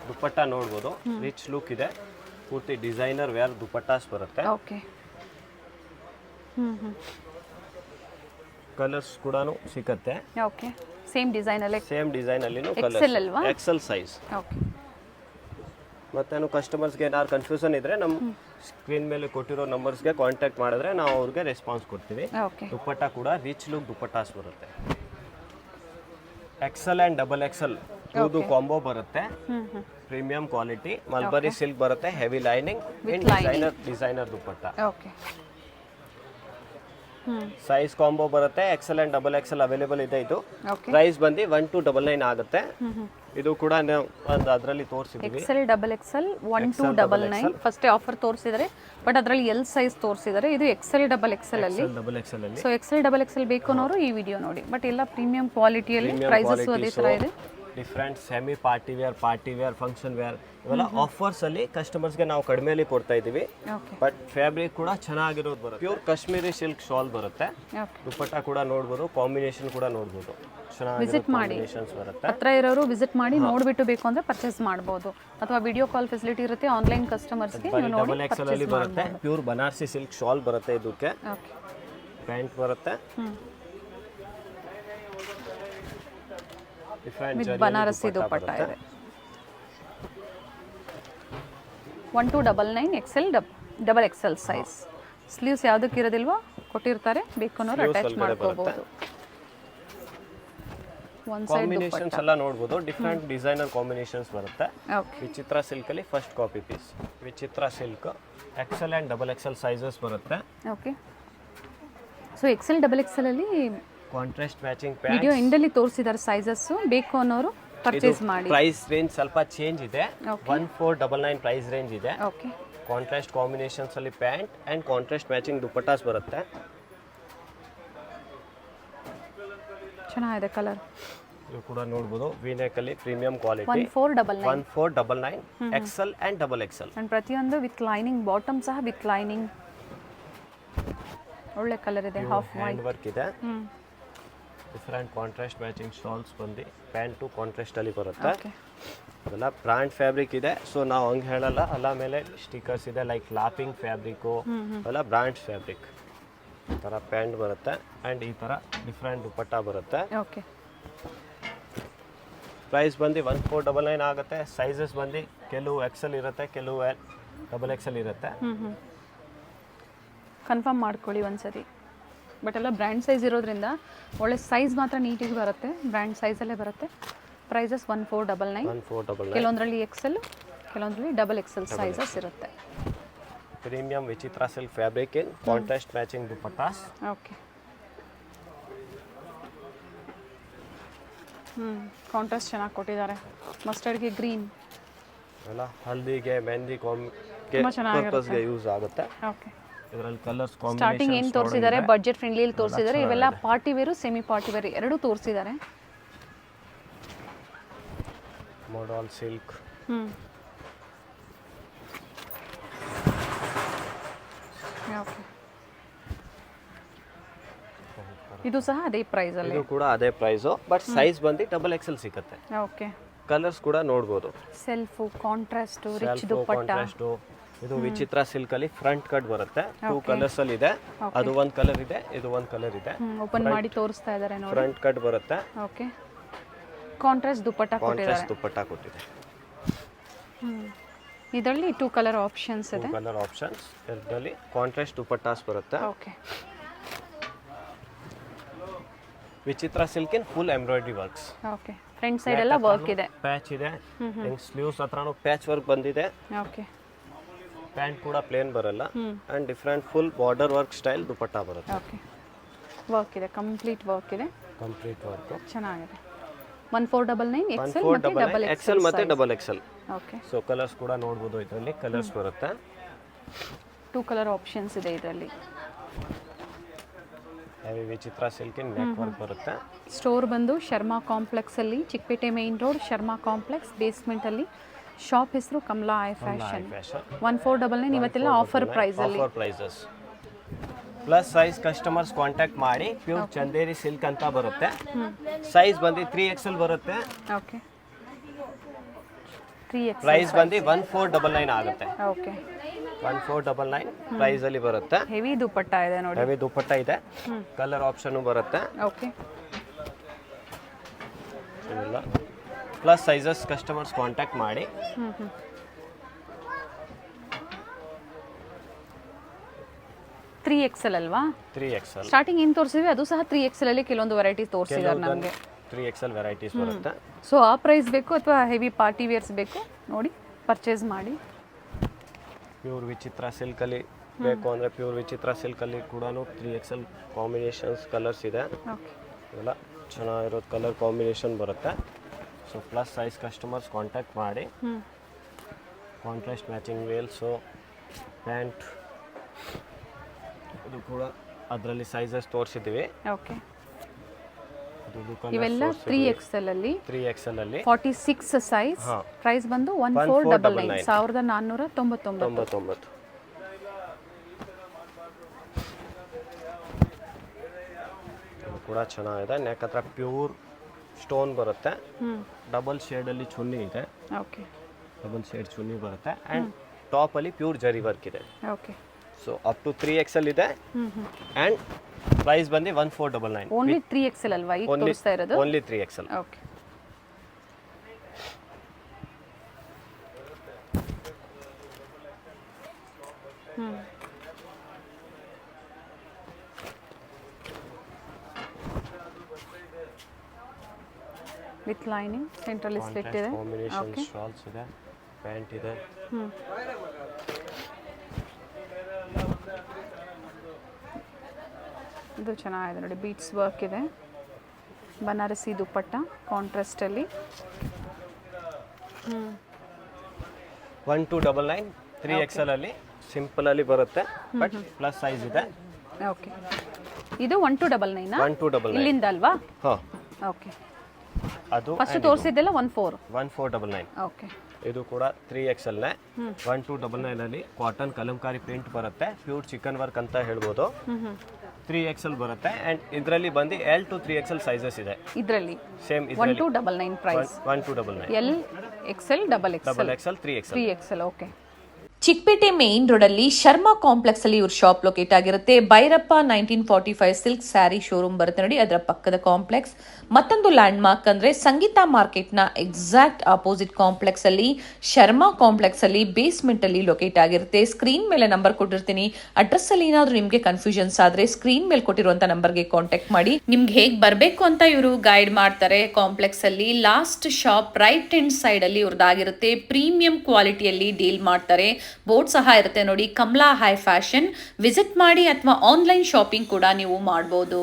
ದುಪ್ಪಟ್ಟ ನೋಡ್ಬೋದು, ರಿಚ್ ಲುಕ್ ಇದೆ. ಪೂರ್ತಿ ಡಿಸೈನರ್ ವೇರ್ ದುಪ್ಪಟ್ಟಾಸ್ ಬರುತ್ತೆ. ಓಕೆ, ಕಲರ್ಸ್ ಕೂಡ ಸಿಕ್ಕತ್ತೆ. ಓಕೆ, ಸೇಮ್ ಡಿಸೈನ್ ಅಲ್ಲೇ. ಸೇಮ್ ಡಿಸೈನ್ ಅಲ್ಲಿನೂ XL ಅಲ್ವಾ? Colour XL size. ಓಕೆ, ಮತ್ತೇನು ಕಸ್ಟಮರ್ಸ್ಗೆ ಏನಾದ್ರು ಕನ್ಫ್ಯೂಷನ್ ಇದ್ರೆ ನಮ್ಮ ಸ್ಕ್ರೀನ್ ಮೇಲೆ ಕೊಟ್ಟಿರೋ ನಂಬರ್ಸ್ಗೆ ಕಾಂಟ್ಯಾಕ್ಟ್ ಮಾಡಿದ್ರೆ ನಾವು ಅವ್ರಿಗೆ ರೆಸ್ಪಾನ್ಸ್ ಕೊಡ್ತೀವಿ. ಓಕೆ, ದುಪ್ಪಟ್ಟ ಕೂಡ ರಿಚ್ ಲುಕ್ ದುಪ್ಪಟ್ಟಾಸ್ ಬರುತ್ತೆ. ಎಕ್ಸೆಲ್ ಆ್ಯಂಡ್ ಡಬಲ್ ಎಕ್ಸೆಲ್ ಇದು ಕಾಂಬೋ ಬರುತ್ತೆ. ಪ್ರೀಮಿಯಂ ಕ್ವಾಲಿಟಿ ಮಲ್ಬರಿ ಸಿಲ್ಕ್ ಬರುತ್ತೆ. ಹೆವಿ ಲೈನಿಂಗ್ ಡಿಸೈನರ್ ದುಪ್ಪಟ್ಟ. ಓಕೆ, ಸೈಜ್ ಕಾಂಬೋ ಬರುತ್ತೆ. Excel and double Excel available ಇದೆ. ಇದು ಓಕೆ, ಪ್ರೈಸ್ ಬಂದು 1299 ಆಗುತ್ತೆ. ಇದು ಕೂಡ ನಾವು ಒಂದು ಅದರಲ್ಲಿ ತೋರಿಸಿದ್ವಿ. XL double XL 1299. First offer ತೋರಿಸಿದರೆ ಬಟ್ ಅದರಲ್ಲಿ ಎಲ್ ಸೈಜ್ ತೋರಿಸಿದ್ದಾರೆ. ಇದು ಎಕ್ಸೆಲ್ ಡಬಲ್ ಎಕ್ಸೆಲ್ ಅಲ್ಲಿ. ಡಬಲ್ ಎಕ್ಸೆಲ್ ಅಲ್ಲಿ. ಸೊ ಎಕ್ಸೆಲ್ ಡಬಲ್ ಎಕ್ಸೆಲ್ ಬೇಕು ಅನ್ನೋರು ಈ ವಿಡಿಯೋ ನೋಡಿ. ಬಟ್ ಎಲ್ಲ ಪ್ರೀಮಿಯಂ ಕ್ವಾಲಿಟಿಯಲ್ಲಿ ಪ್ರೈಸಸ್ ಅದೇ ಥರ ಇದೆ. Different semi party wear function wear ಇವೆಲ್ಲ ಆಫರ್ಸ್ ಅಲ್ಲಿ ಕಸ್ಟಮರ್ಸ್ಗೆ ನಾವು ಕಡಿಮೆಯಲ್ಲಿ ಕೊಡ್ತಾ ಇದ್ದೀವಿ. ಓಕೆ, ಬಟ್ ಫ್ಯಾಬ್ರಿಕ್ ಕೂಡ ಚೆನ್ನಾಗಿರೋದು ಬರುತ್ತೆ. ಪ್ಯೂರ್ ಕಾಶ್ಮೀರಿ ಸಿಲ್ಕ್ ಶಾಲ್ ಬರುತ್ತೆ. ಓಕೆ, ದುಪ್ಪಟ್ಟ ಕೂಡ ನೋಡ್ಬೋದು, ಕಾಂಬಿನೇಷನ್ ಕೂಡ ನೋಡ್ಬೋದು. ವಿಸಿಟ್ ಮಾಡಿ, ಬರುತ್ತೆ. ಹತ್ರ ಇರೋರು ವಿಸಿಟ್ ಮಾಡಿ ನೋಡಿಬಿಟ್ಟು ಬೇಕು ಅಂದರೆ ಪರ್ಚೇಸ್ ಮಾಡ್ಬೋದು. ಅಥವಾ ವಿಡಿಯೋ ಕಾಲ್ ಫೆಸಿಲಿಟಿ ಇರುತ್ತೆ ಆನ್ಲೈನ್ ಕಸ್ಟಮರ್ಸ್ಗೆ. ಡಬಲ್ ಎಕ್ಸೆಲ್ ಅಲ್ಲಿ ಬರುತ್ತೆ. ಪ್ಯೂರ್ ಬನಾರಸಿ ಸಿಲ್ಕ್ ಶಾಲ್ ಬರುತ್ತೆ. ಇದಕ್ಕೆ ಓಕೆ, ಪ್ಯಾಂಟ್ ಬರುತ್ತೆ. ವಿತ್ ಬನಾರಸಿ ದುಪ್ಪಟ್ಟ ಇದೆ. 1299 Excel double XL size. Sleeves ಯಾವುದಕ್ಕೆ ಇರೋದಿಲ್ವೋ ಕೊಟ್ಟಿರ್ತಾರೆ, ಬೇಕು ಅನ್ನೋರು ಅಟ್ಯಾಚ್ ಮಾಡ್ಕೋಬಹುದು. ಒನ್ ಸೈಡ್ ಕಾಂಬಿನೇಷನ್ಸ್ ಎಲ್ಲ ನೋಡ್ಬೋದು. ಡಿಫ್ರೆಂಟ್ ಡಿಸೈನರ್ ಕಾಂಬಿನೇಷನ್ಸ್ ಬರುತ್ತೆ. ಓಕೆ, ವಿಚಿತ್ರ ಸಿಲ್ಕ್ ಅಲ್ಲಿ first copy piece. Vichitra silk XL and double XL sizes ಬರುತ್ತೆ. Okay, so XL double XL ಅಲ್ಲಿ ಕಾಂಟ್ರಾಸ್ಟ್ ಮ್ಯಾಚಿಂಗ್ ವಿಡಿಯೋ ಎಂಡಲ್ಲಿ ತೋರಿಸಿದ್ದಾರೆ ಸೈಜಸ್. ಬೇಕು ಅನ್ನೋರು ಪರ್ಚೇಸ್ ಮಾಡಿ. ಪ್ರೈಸ್ ರೇಂಜ್ ಸ್ವಲ್ಪ ಚೇಂಜ್ ಇದೆ. 1499 ಪ್ರೈಸ್ ರೇಂಜ್ ಇದೆ. ಓಕೆ, ಕಾಂಟ್ರಾಸ್ಟ್ ಕಾಂಬಿನೇಷನ್ಸ್ ಅಲ್ಲಿ pant and contrast matching dupattas ಬರುತ್ತೆ. ಚೆನ್ನಾಗಿದೆ ಕಲರ್. ಇದು ಕೂಡ ನೋಡಬಹುದು ವಿನೆಕ್ ಅಲ್ಲಿ premium quality. 1499 Excel and double XL. And ಪ್ರತಿಯೊಂದು ವಿತ್ ಲೈನಿಂಗ್, ಬಾಟಮ್ ಸಹ ವಿತ್ ಲೈನಿಂಗ್. ಒಳ್ಳೆ ಕಲರ್ ಇದೆ, ಹಾಫ್ ಹ್ಯಾಂಡ್ ವರ್ಕ್ ಇದೆ. ಡಿಫರೆಂಟ್ ಕಾಂಟ್ರಾಸ್ಟ್ ಮ್ಯಾಚಿಂಗ್ ಶಾಲ್ಸ್ ಬಂದು ಪ್ಯಾಂಟ್ ಟು ಕಾಂಟ್ರಾಸ್ಟ್ ಅಲ್ಲಿ ಬರುತ್ತೆ. ಓಕೆ, ಅದೆಲ್ಲ ಬ್ರಾಂಡ್ ಫ್ಯಾಬ್ರಿಕ್ ಇದೆ. ಸೊ ನಾವು ಹಂಗೆ ಹೇಳಲ್ಲ. ಅಲ್ಲ ಮೇಲೆ ಸ್ಟಿಕರ್ಸ್ ಇದೆ ಲೈಕ್ ಲಾಪಿಂಗ್ ಫ್ಯಾಬ್ರಿಕ್ಕು ಅವೆಲ್ಲ ಬ್ರಾಂಡ್ ಫ್ಯಾಬ್ರಿಕ್. ಈ ಥರ ಪ್ಯಾಂಟ್ ಬರುತ್ತೆ ಆ್ಯಂಡ್ ಈ ಥರ ಡಿಫ್ರೆಂಟ್ ದುಪ್ಪಟ್ಟ ಬರುತ್ತೆ. ಓಕೆ, ಪ್ರೈಸ್ ಬಂದು 1499 ಆಗುತ್ತೆ. ಸೈಜಸ್ ಬಂದು ಕೆಲವು ಎಕ್ಸೆಲ್ ಇರುತ್ತೆ, ಕೆಲವು ಡಬಲ್ ಎಕ್ಸೆಲ್ ಇರುತ್ತೆ. ಕನ್ಫರ್ಮ್ ಮಾಡ್ಕೊಳ್ಳಿ ಒಂದ್ಸರಿ. ಬಟ್ ಎಲ್ಲ ಬ್ರ್ಯಾಂಡ್ ಸೈಜ್ ಇರೋದ್ರಿಂದ ಒಳ್ಳೆ ಸೈಜ್ ಮಾತ್ರ ನೀಟಿಗೆ ಬರುತ್ತೆ. ಬ್ರ್ಯಾಂಡ್ ಸೈಜಲ್ಲೇ ಬರುತ್ತೆ. ಪ್ರೈಸಸ್ 1499. ಕೆಲವೊಂದರಲ್ಲಿ ಎಕ್ಸೆಲ್, ಕೆಲವೊಂದರಲ್ಲಿ ಡಬಲ್ ಎಕ್ಸೆಲ್ ಸೈಜಸ್ ಇರುತ್ತೆ. Premium Vichitra silk fabric in contrast matching dupattas. Okay, contrast ಚೆನ್ನಾಗಿ ಕೊಟ್ಟಿದ್ದಾರೆ. ಮಸ್ಟರ್ಡ್ಗೆ ಗ್ರೀನ್ ಎಲ್ಲ ಹಲ್ದಿಗೆ ಮೆಹಂದಿ ಪರ್ಪಸ್ಗೆ ಯೂಸ್ ಆಗುತ್ತೆ. ಓಕೆ, ಇದರಲ್ಲಿ ಕಲರ್ಸ್ ಸ್ಟಾರ್ಟಿಂಗ್ ಏನು ತೋರಿಸಿದ್ದಾರೆ ಬಡ್ಜೆಟ್ ಫ್ರೆಂಡ್ಲಿಯಲ್ಲಿ ತೋರಿಸಿದ್ದಾರೆ. ಇವೆಲ್ಲ party wear semi party wear ಎರಡೂ ತೋರಿಸಿದ್ದಾರೆ. ಮಾಡಲ್ ಸಿಲ್ಕ್. ಓಕೆ, ಇದು ಸಹ ಅದೇ ಪ್ರೈಸ್ ಅಲ್ಲಿ. ಇದು ಕೂಡ ಅದೇ ಪ್ರೈಸು, ಬಟ್ ಸೈಜ್ ಬಂದು ಡಬಲ್ ಎಕ್ಸೆಲ್ ಸಿಗುತ್ತೆ. ಓಕೆ, ಕಲರ್ಸ್ ಕೂಡ ನೋಡ್ಬೋದು. ಸೆಲ್ಫ್ ಕಾಂಟ್ರಾಸ್ಟ್ ರಿಚ್ ದುಪ್ಪಟ್ಟ. ಇದು ವಿಚಿತ್ರ ಸಿಲ್ಕ್ ಅಲ್ಲಿ ಫ್ರಂಟ್ ಕಟ್ ಬರುತ್ತೆ. 2 ಕಲರ್ಸ್ ಅಲ್ಲಿ ಇದೆ. ಅದು ಒಂದು ಕಲರ್ ಇದೆ, ಇದು ಒಂದು ಕಲರ್ ಇದೆ. ಓಪನ್ ಮಾಡಿ ತೋರಿಸ್ತಾ ಇದ್ದಾರೆ ನೋಡಿ. ಫ್ರಂಟ್ ಕಟ್ ಬರುತ್ತೆ. ಓಕೆ, ಕಾಂಟ್ರಾಸ್ಟ್ ದುಪ್ಪಟ್ಟ ಕೊಟ್ಟಿದ್ದಾರೆ. ದುಪ್ಪಟ್ಟ ಕೊಟ್ಟಿದೆ. ಇದರಲ್ಲಿ 2 ಕಲರ್ ಆಪ್ಷನ್ಸ್ ಇದೆ. 2 ಕಲರ್ ಆಪ್ಷನ್ಸ್. ಇದರಲ್ಲಿ ಕಾಂಟ್ರಾಸ್ಟ್ ದುಪ್ಪಟ್ಟಾಸ್ ಬರುತ್ತೆ. ಓಕೆ, ವಿಚಿತ್ರ ಸಿಲ್ಕ್ ಇನ್ full embroidery works. Okay, front side ಎಲ್ಲ ವರ್ಕ್ ಇದೆ. ಪ್ಯಾಚ್ ಇದೆ. ಸ್ಲೀವ್ಸ್ ಹತ್ರನೂ ಪ್ಯಾಚ್ ವರ್ಕ್ ಬಂದಿದೆ. ಓಕೆ, ಪ್ಯಾಂಟ್ ಕೂಡ ಪ್ಲೇನ್ ಬರಲ್ಲ and different full border work style dupatta ಬರುತ್ತೆ. ಓಕೆ, ವರ್ಕ್ ಇದೆ, ಕಂಪ್ಲೀಟ್ ವರ್ಕ್ ಇದೆ. ಕಂಪ್ಲೀಟ್ ವರ್ಕ್ ಚೆನ್ನಾಗಿದೆ. 1499 ಎಕ್ಸೆಲ್ ಮತ್ತೆ ಡಬಲ್ ಎಕ್ಸೆಲ್ ಮತ್ತೆ double XL. Okay, so colours ಕೂಡ ನೋಡಬಹುದು. ಇದರಲ್ಲಿ ಕಲರ್ಸ್ ಬರುತ್ತೆ. 2 ಕಲರ್ ಆಪ್ಷನ್ಸ್ ಇದೆ ಇದರಲ್ಲಿ. Heavy Vichitra silk in neck work ಬರುತ್ತೆ. ಸ್ಟೋರ್ ಬಂದು ಶರ್ಮಾ ಕಾಂಪ್ಲೆಕ್ಸ್ ಅಲ್ಲಿ, Chickpet main road, Sharma complex basement ಅಲ್ಲಿ. ಶಾಪ್ ಹೆಸರು ಕಮಲಾ ಐ ಫ್ಯಾಷನ್. 1499 ಇವತ್ತೆಲ್ಲ ಆಫರ್ ಪ್ರೈಸ್ ಅಲ್ಲಿ. Offer prices. Plus size customers contact ಮಾಡಿ. ಪ್ಯೂರ್ ಚಂದೇರಿ ಸಿಲ್ಕ್ ಅಂತ ಬರುತ್ತೆ. ಸೈಜ್ ಬಂದು 3XL ಬರುತ್ತೆ. ಓಕೆ, 3XL ಪ್ರೈಸ್ ಬಂದು 1499 ಆಗುತ್ತೆ. ಓಕೆ, 1499 ಪ್ರೈಸ್ ಅಲ್ಲಿ ಬರುತ್ತೆ. ಹೆವಿ ದುಪ್ಪಟ್ಟ ಇದೆ ನೋಡಿ. ಹೆವಿ ದುಪ್ಪಟ್ಟ ಇದೆ. ಕಲರ್ ಆಪ್ಷನ್ ಬರುತ್ತೆ. ಓಕೆ, ಇಲ್ಲ ಪ್ಲಸ್ ಸೈಜಸ್ ಕಸ್ಟಮರ್ಸ್ ಕಾಂಟ್ಯಾಕ್ಟ್ ಮಾಡಿ. 3XL ಅಲ್ವಾ? 3XL ಸ್ಟಾರ್ಟಿಂಗ್ ಏನು ತೋರಿಸಿದ್ವಿ ಅದು ಸಹ 3XL ಅಲ್ಲಿ ಕೆಲವೊಂದು ವೆರೈಟೀಸ್ ತೋರಿಸಿದ್ದಾರೆ ನಮಗೆ. 3XL ವೆರೈಟೀಸ್ ಬರುತ್ತೆ. ಸೊ ಆ ಪ್ರೈಸ್ ಬೇಕು ಅಥವಾ ಹೆವಿ ಪಾರ್ಟಿ ವೇರ್ಸ್ ಬೇಕು ನೋಡಿ ಪರ್ಚೇಸ್ ಮಾಡಿ. ಪ್ಯೂರ್ ವಿಚಿತ್ರ ಸಿಲ್ಕ್ ಅಲ್ಲಿ ಬೇಕು ಅಂದ್ರೆ ಪ್ಯೂರ್ ವಿಚಿತ್ರ ಸಿಲ್ಕ್ ಅಲ್ಲಿ ಕೂಡ 3XL ಕಾಂಬಿನೇಷನ್ಸ್ ಕಲರ್ಸ್ ಇದೆ. ಓಕೆ, ಎಲ್ಲ ಚೆನ್ನಾಗಿರೋದು ಕಲರ್ ಕಾಂಬಿನೇಷನ್ ಬರುತ್ತೆ. So plus size customers contact ಮಾಡಿ. ಕಾಂಟ್ರಾಸ್ಟ್ ಮ್ಯಾಚಿಂಗ್ ವೇಲ್ಸು, ಪ್ಯಾಂಟ್, ಇದು ಕೂಡ ಅದರಲ್ಲಿ ಸೈಜಸ್ ತೋರಿಸಿದ್ದೀವಿ. ಓಕೆ, ಇವೆಲ್ಲ 3XL ಅಲ್ಲಿ. 3XL ಅಲ್ಲಿ 46 ಸೈಜ್. ಪ್ರೈಸ್ ಬಂದು 1499 1499. ಇದು ಕೂಡ ಚೆನ್ನಾಗಿದೆ. ನೆಕ್ ಹತ್ರ ಪ್ಯೂರ್ ಸ್ಟೋನ್ ಬರುತ್ತೆ. ಡಬಲ್ ಶೇಡ್ ಅಲ್ಲಿ ಚುನ್ನಿ ಇದೆ. ಓಕೆ, ಡಬಲ್ ಶೇಡ್ ಚುನ್ನಿ ಬರುತ್ತೆ ಅಂಡ್ ಟಾಪ್ ಅಲ್ಲಿ ಪ್ಯೂರ್ ಜರಿ ವರ್ಕ್ ಇದೆ. Okay, so up to 3XL ಇದೆ ಅಂಡ್ ಪ್ರೈಸ್ ಬಂದು 1499. ಓನ್ಲಿ 3XL ಅಲ್ವಾ ಈಗ ತೋರಿಸ್ತಾ ಇರೋದು? Only 3XL. Okay, with lining, central slit ಇದೆ. ಕಾಂಬಿನೇಷನ್ ಶಾಲ್ಸ್ ಇದೆ, ಪ್ಯಾಂಟ್ ಇದೆ. ಇದು ಚೆನ್ನಾಗಿದೆ ನೋಡಿ, ಬೀಟ್ಸ್ ವರ್ಕ್ ಇದೆ. ಬನಾರಸಿ ದುಪ್ಪಟ್ಟ ಕಾಂಟ್ರಾಸ್ಟ್ ಅಲ್ಲಿ. 1299 3XL ಅಲ್ಲಿ ಸಿಂಪಲ್ ಅಲ್ಲಿ ಬರುತ್ತೆ ಬಟ್ ಪ್ಲಸ್ ಸೈಜ್ ಇದೆ. ಓಕೆ, ಇದು 1299 1299 ಇಲ್ಲಿಂದ ಅಲ್ವಾ? ಹಾ, ಓಕೆ. ಅದು ಫಸ್ಟ್ ತೋರಿಸಿದ್ದೆಲ್ಲ 1499. ಓಕೆ, ಇದು ಕೂಡ 3XL ನೇ. 1299 ಅಲ್ಲಿ ಕಾಟನ್ ಕಲಂಕಾರಿ ಪ್ರಿಂಟ್ ಬರುತ್ತೆ. ಪ್ಯೂರ್ ಚಿಕನ್ ವರ್ಕ್ ಅಂತ ಹೇಳ್ಬೋದು. 3XL ಬರುತ್ತೆ ಅಂಡ್ ಇದರಲ್ಲಿ ಬಂದು L to 3XL ಸೈಜಸ್ ಇದೆ. ಇದರಲ್ಲಿ same 1299 price. 1299 L XL double XL 3XL. Okay, Chickpet main road ಅಲ್ಲಿ ಶರ್ಮಾ ಕಾಂಪ್ಲೆಕ್ಸ್ ಅಲ್ಲಿ ಇವ್ರ ಶಾಪ್ ಲೊಕೇಟ್ ಆಗಿರುತ್ತೆ. ಭೈರಪ್ಪ 1945 ಸಿಲ್ಕ್ ಸ್ಯಾರಿ ಶೋರೂಮ್ ಬರುತ್ತೆ ನೋಡಿ, ಅದರ ಪಕ್ಕದ ಕಾಂಪ್ಲೆಕ್ಸ್. ಮತ್ತೊಂದು ಲ್ಯಾಂಡ್ ಮಾರ್ಕ್ ಅಂದ್ರೆ ಸಂಗೀತಾ ಮಾರ್ಕೆಟ್ ನ ಎಕ್ಸಾಕ್ಟ್ ಆಪೋಸಿಟ್ ಕಾಂಪ್ಲೆಕ್ಸ್ ಅಲ್ಲಿ ಶರ್ಮಾ ಕಾಂಪ್ಲೆಕ್ಸ್ ಅಲ್ಲಿ ಬೇಸ್ಮೆಂಟ್ ಅಲ್ಲಿ ಲೊಕೇಟ್ ಆಗಿರುತ್ತೆ. ಸ್ಕ್ರೀನ್ ಮೇಲೆ ನಂಬರ್ ಕೊಟ್ಟಿರ್ತೀನಿ. ಅಡ್ರೆಸ್ ಅಲ್ಲಿ ಏನಾದ್ರು ನಿಮ್ಗೆ ಕನ್ಫ್ಯೂಷನ್ಸ್ ಆದ್ರೆ ಸ್ಕ್ರೀನ್ ಮೇಲೆ ಕೊಟ್ಟಿರುವಂತ ನಂಬರ್ಗೆ ಕಾಂಟ್ಯಾಕ್ಟ್ ಮಾಡಿ. ನಿಮ್ಗೆ ಹೇಗ್ ಬರ್ಬೇಕು ಅಂತ ಇವರು ಗೈಡ್ ಮಾಡ್ತಾರೆ. ಕಾಂಪ್ಲೆಕ್ಸ್ ಅಲ್ಲಿ last shop right hand side ಅಲ್ಲಿ ಇವ್ರದ್ದಾಗಿರುತ್ತೆ. ಪ್ರೀಮಿಯಂ ಕ್ವಾಲಿಟಿಯಲ್ಲಿ ಡೀಲ್ ಮಾಡ್ತಾರೆ. ಬೋರ್ಡ್ ಸಹ ಇರುತ್ತೆ ನೋಡಿ, ಕಮಲಾ ಹೈ ಫ್ಯಾಷನ್. ವಿಸಿಟ್ ಮಾಡಿ ಅಥವಾ ಆನ್ಲೈನ್ ಶಾಪಿಂಗ್ ಕೂಡ ನೀವು ಮಾಡಬಹುದು.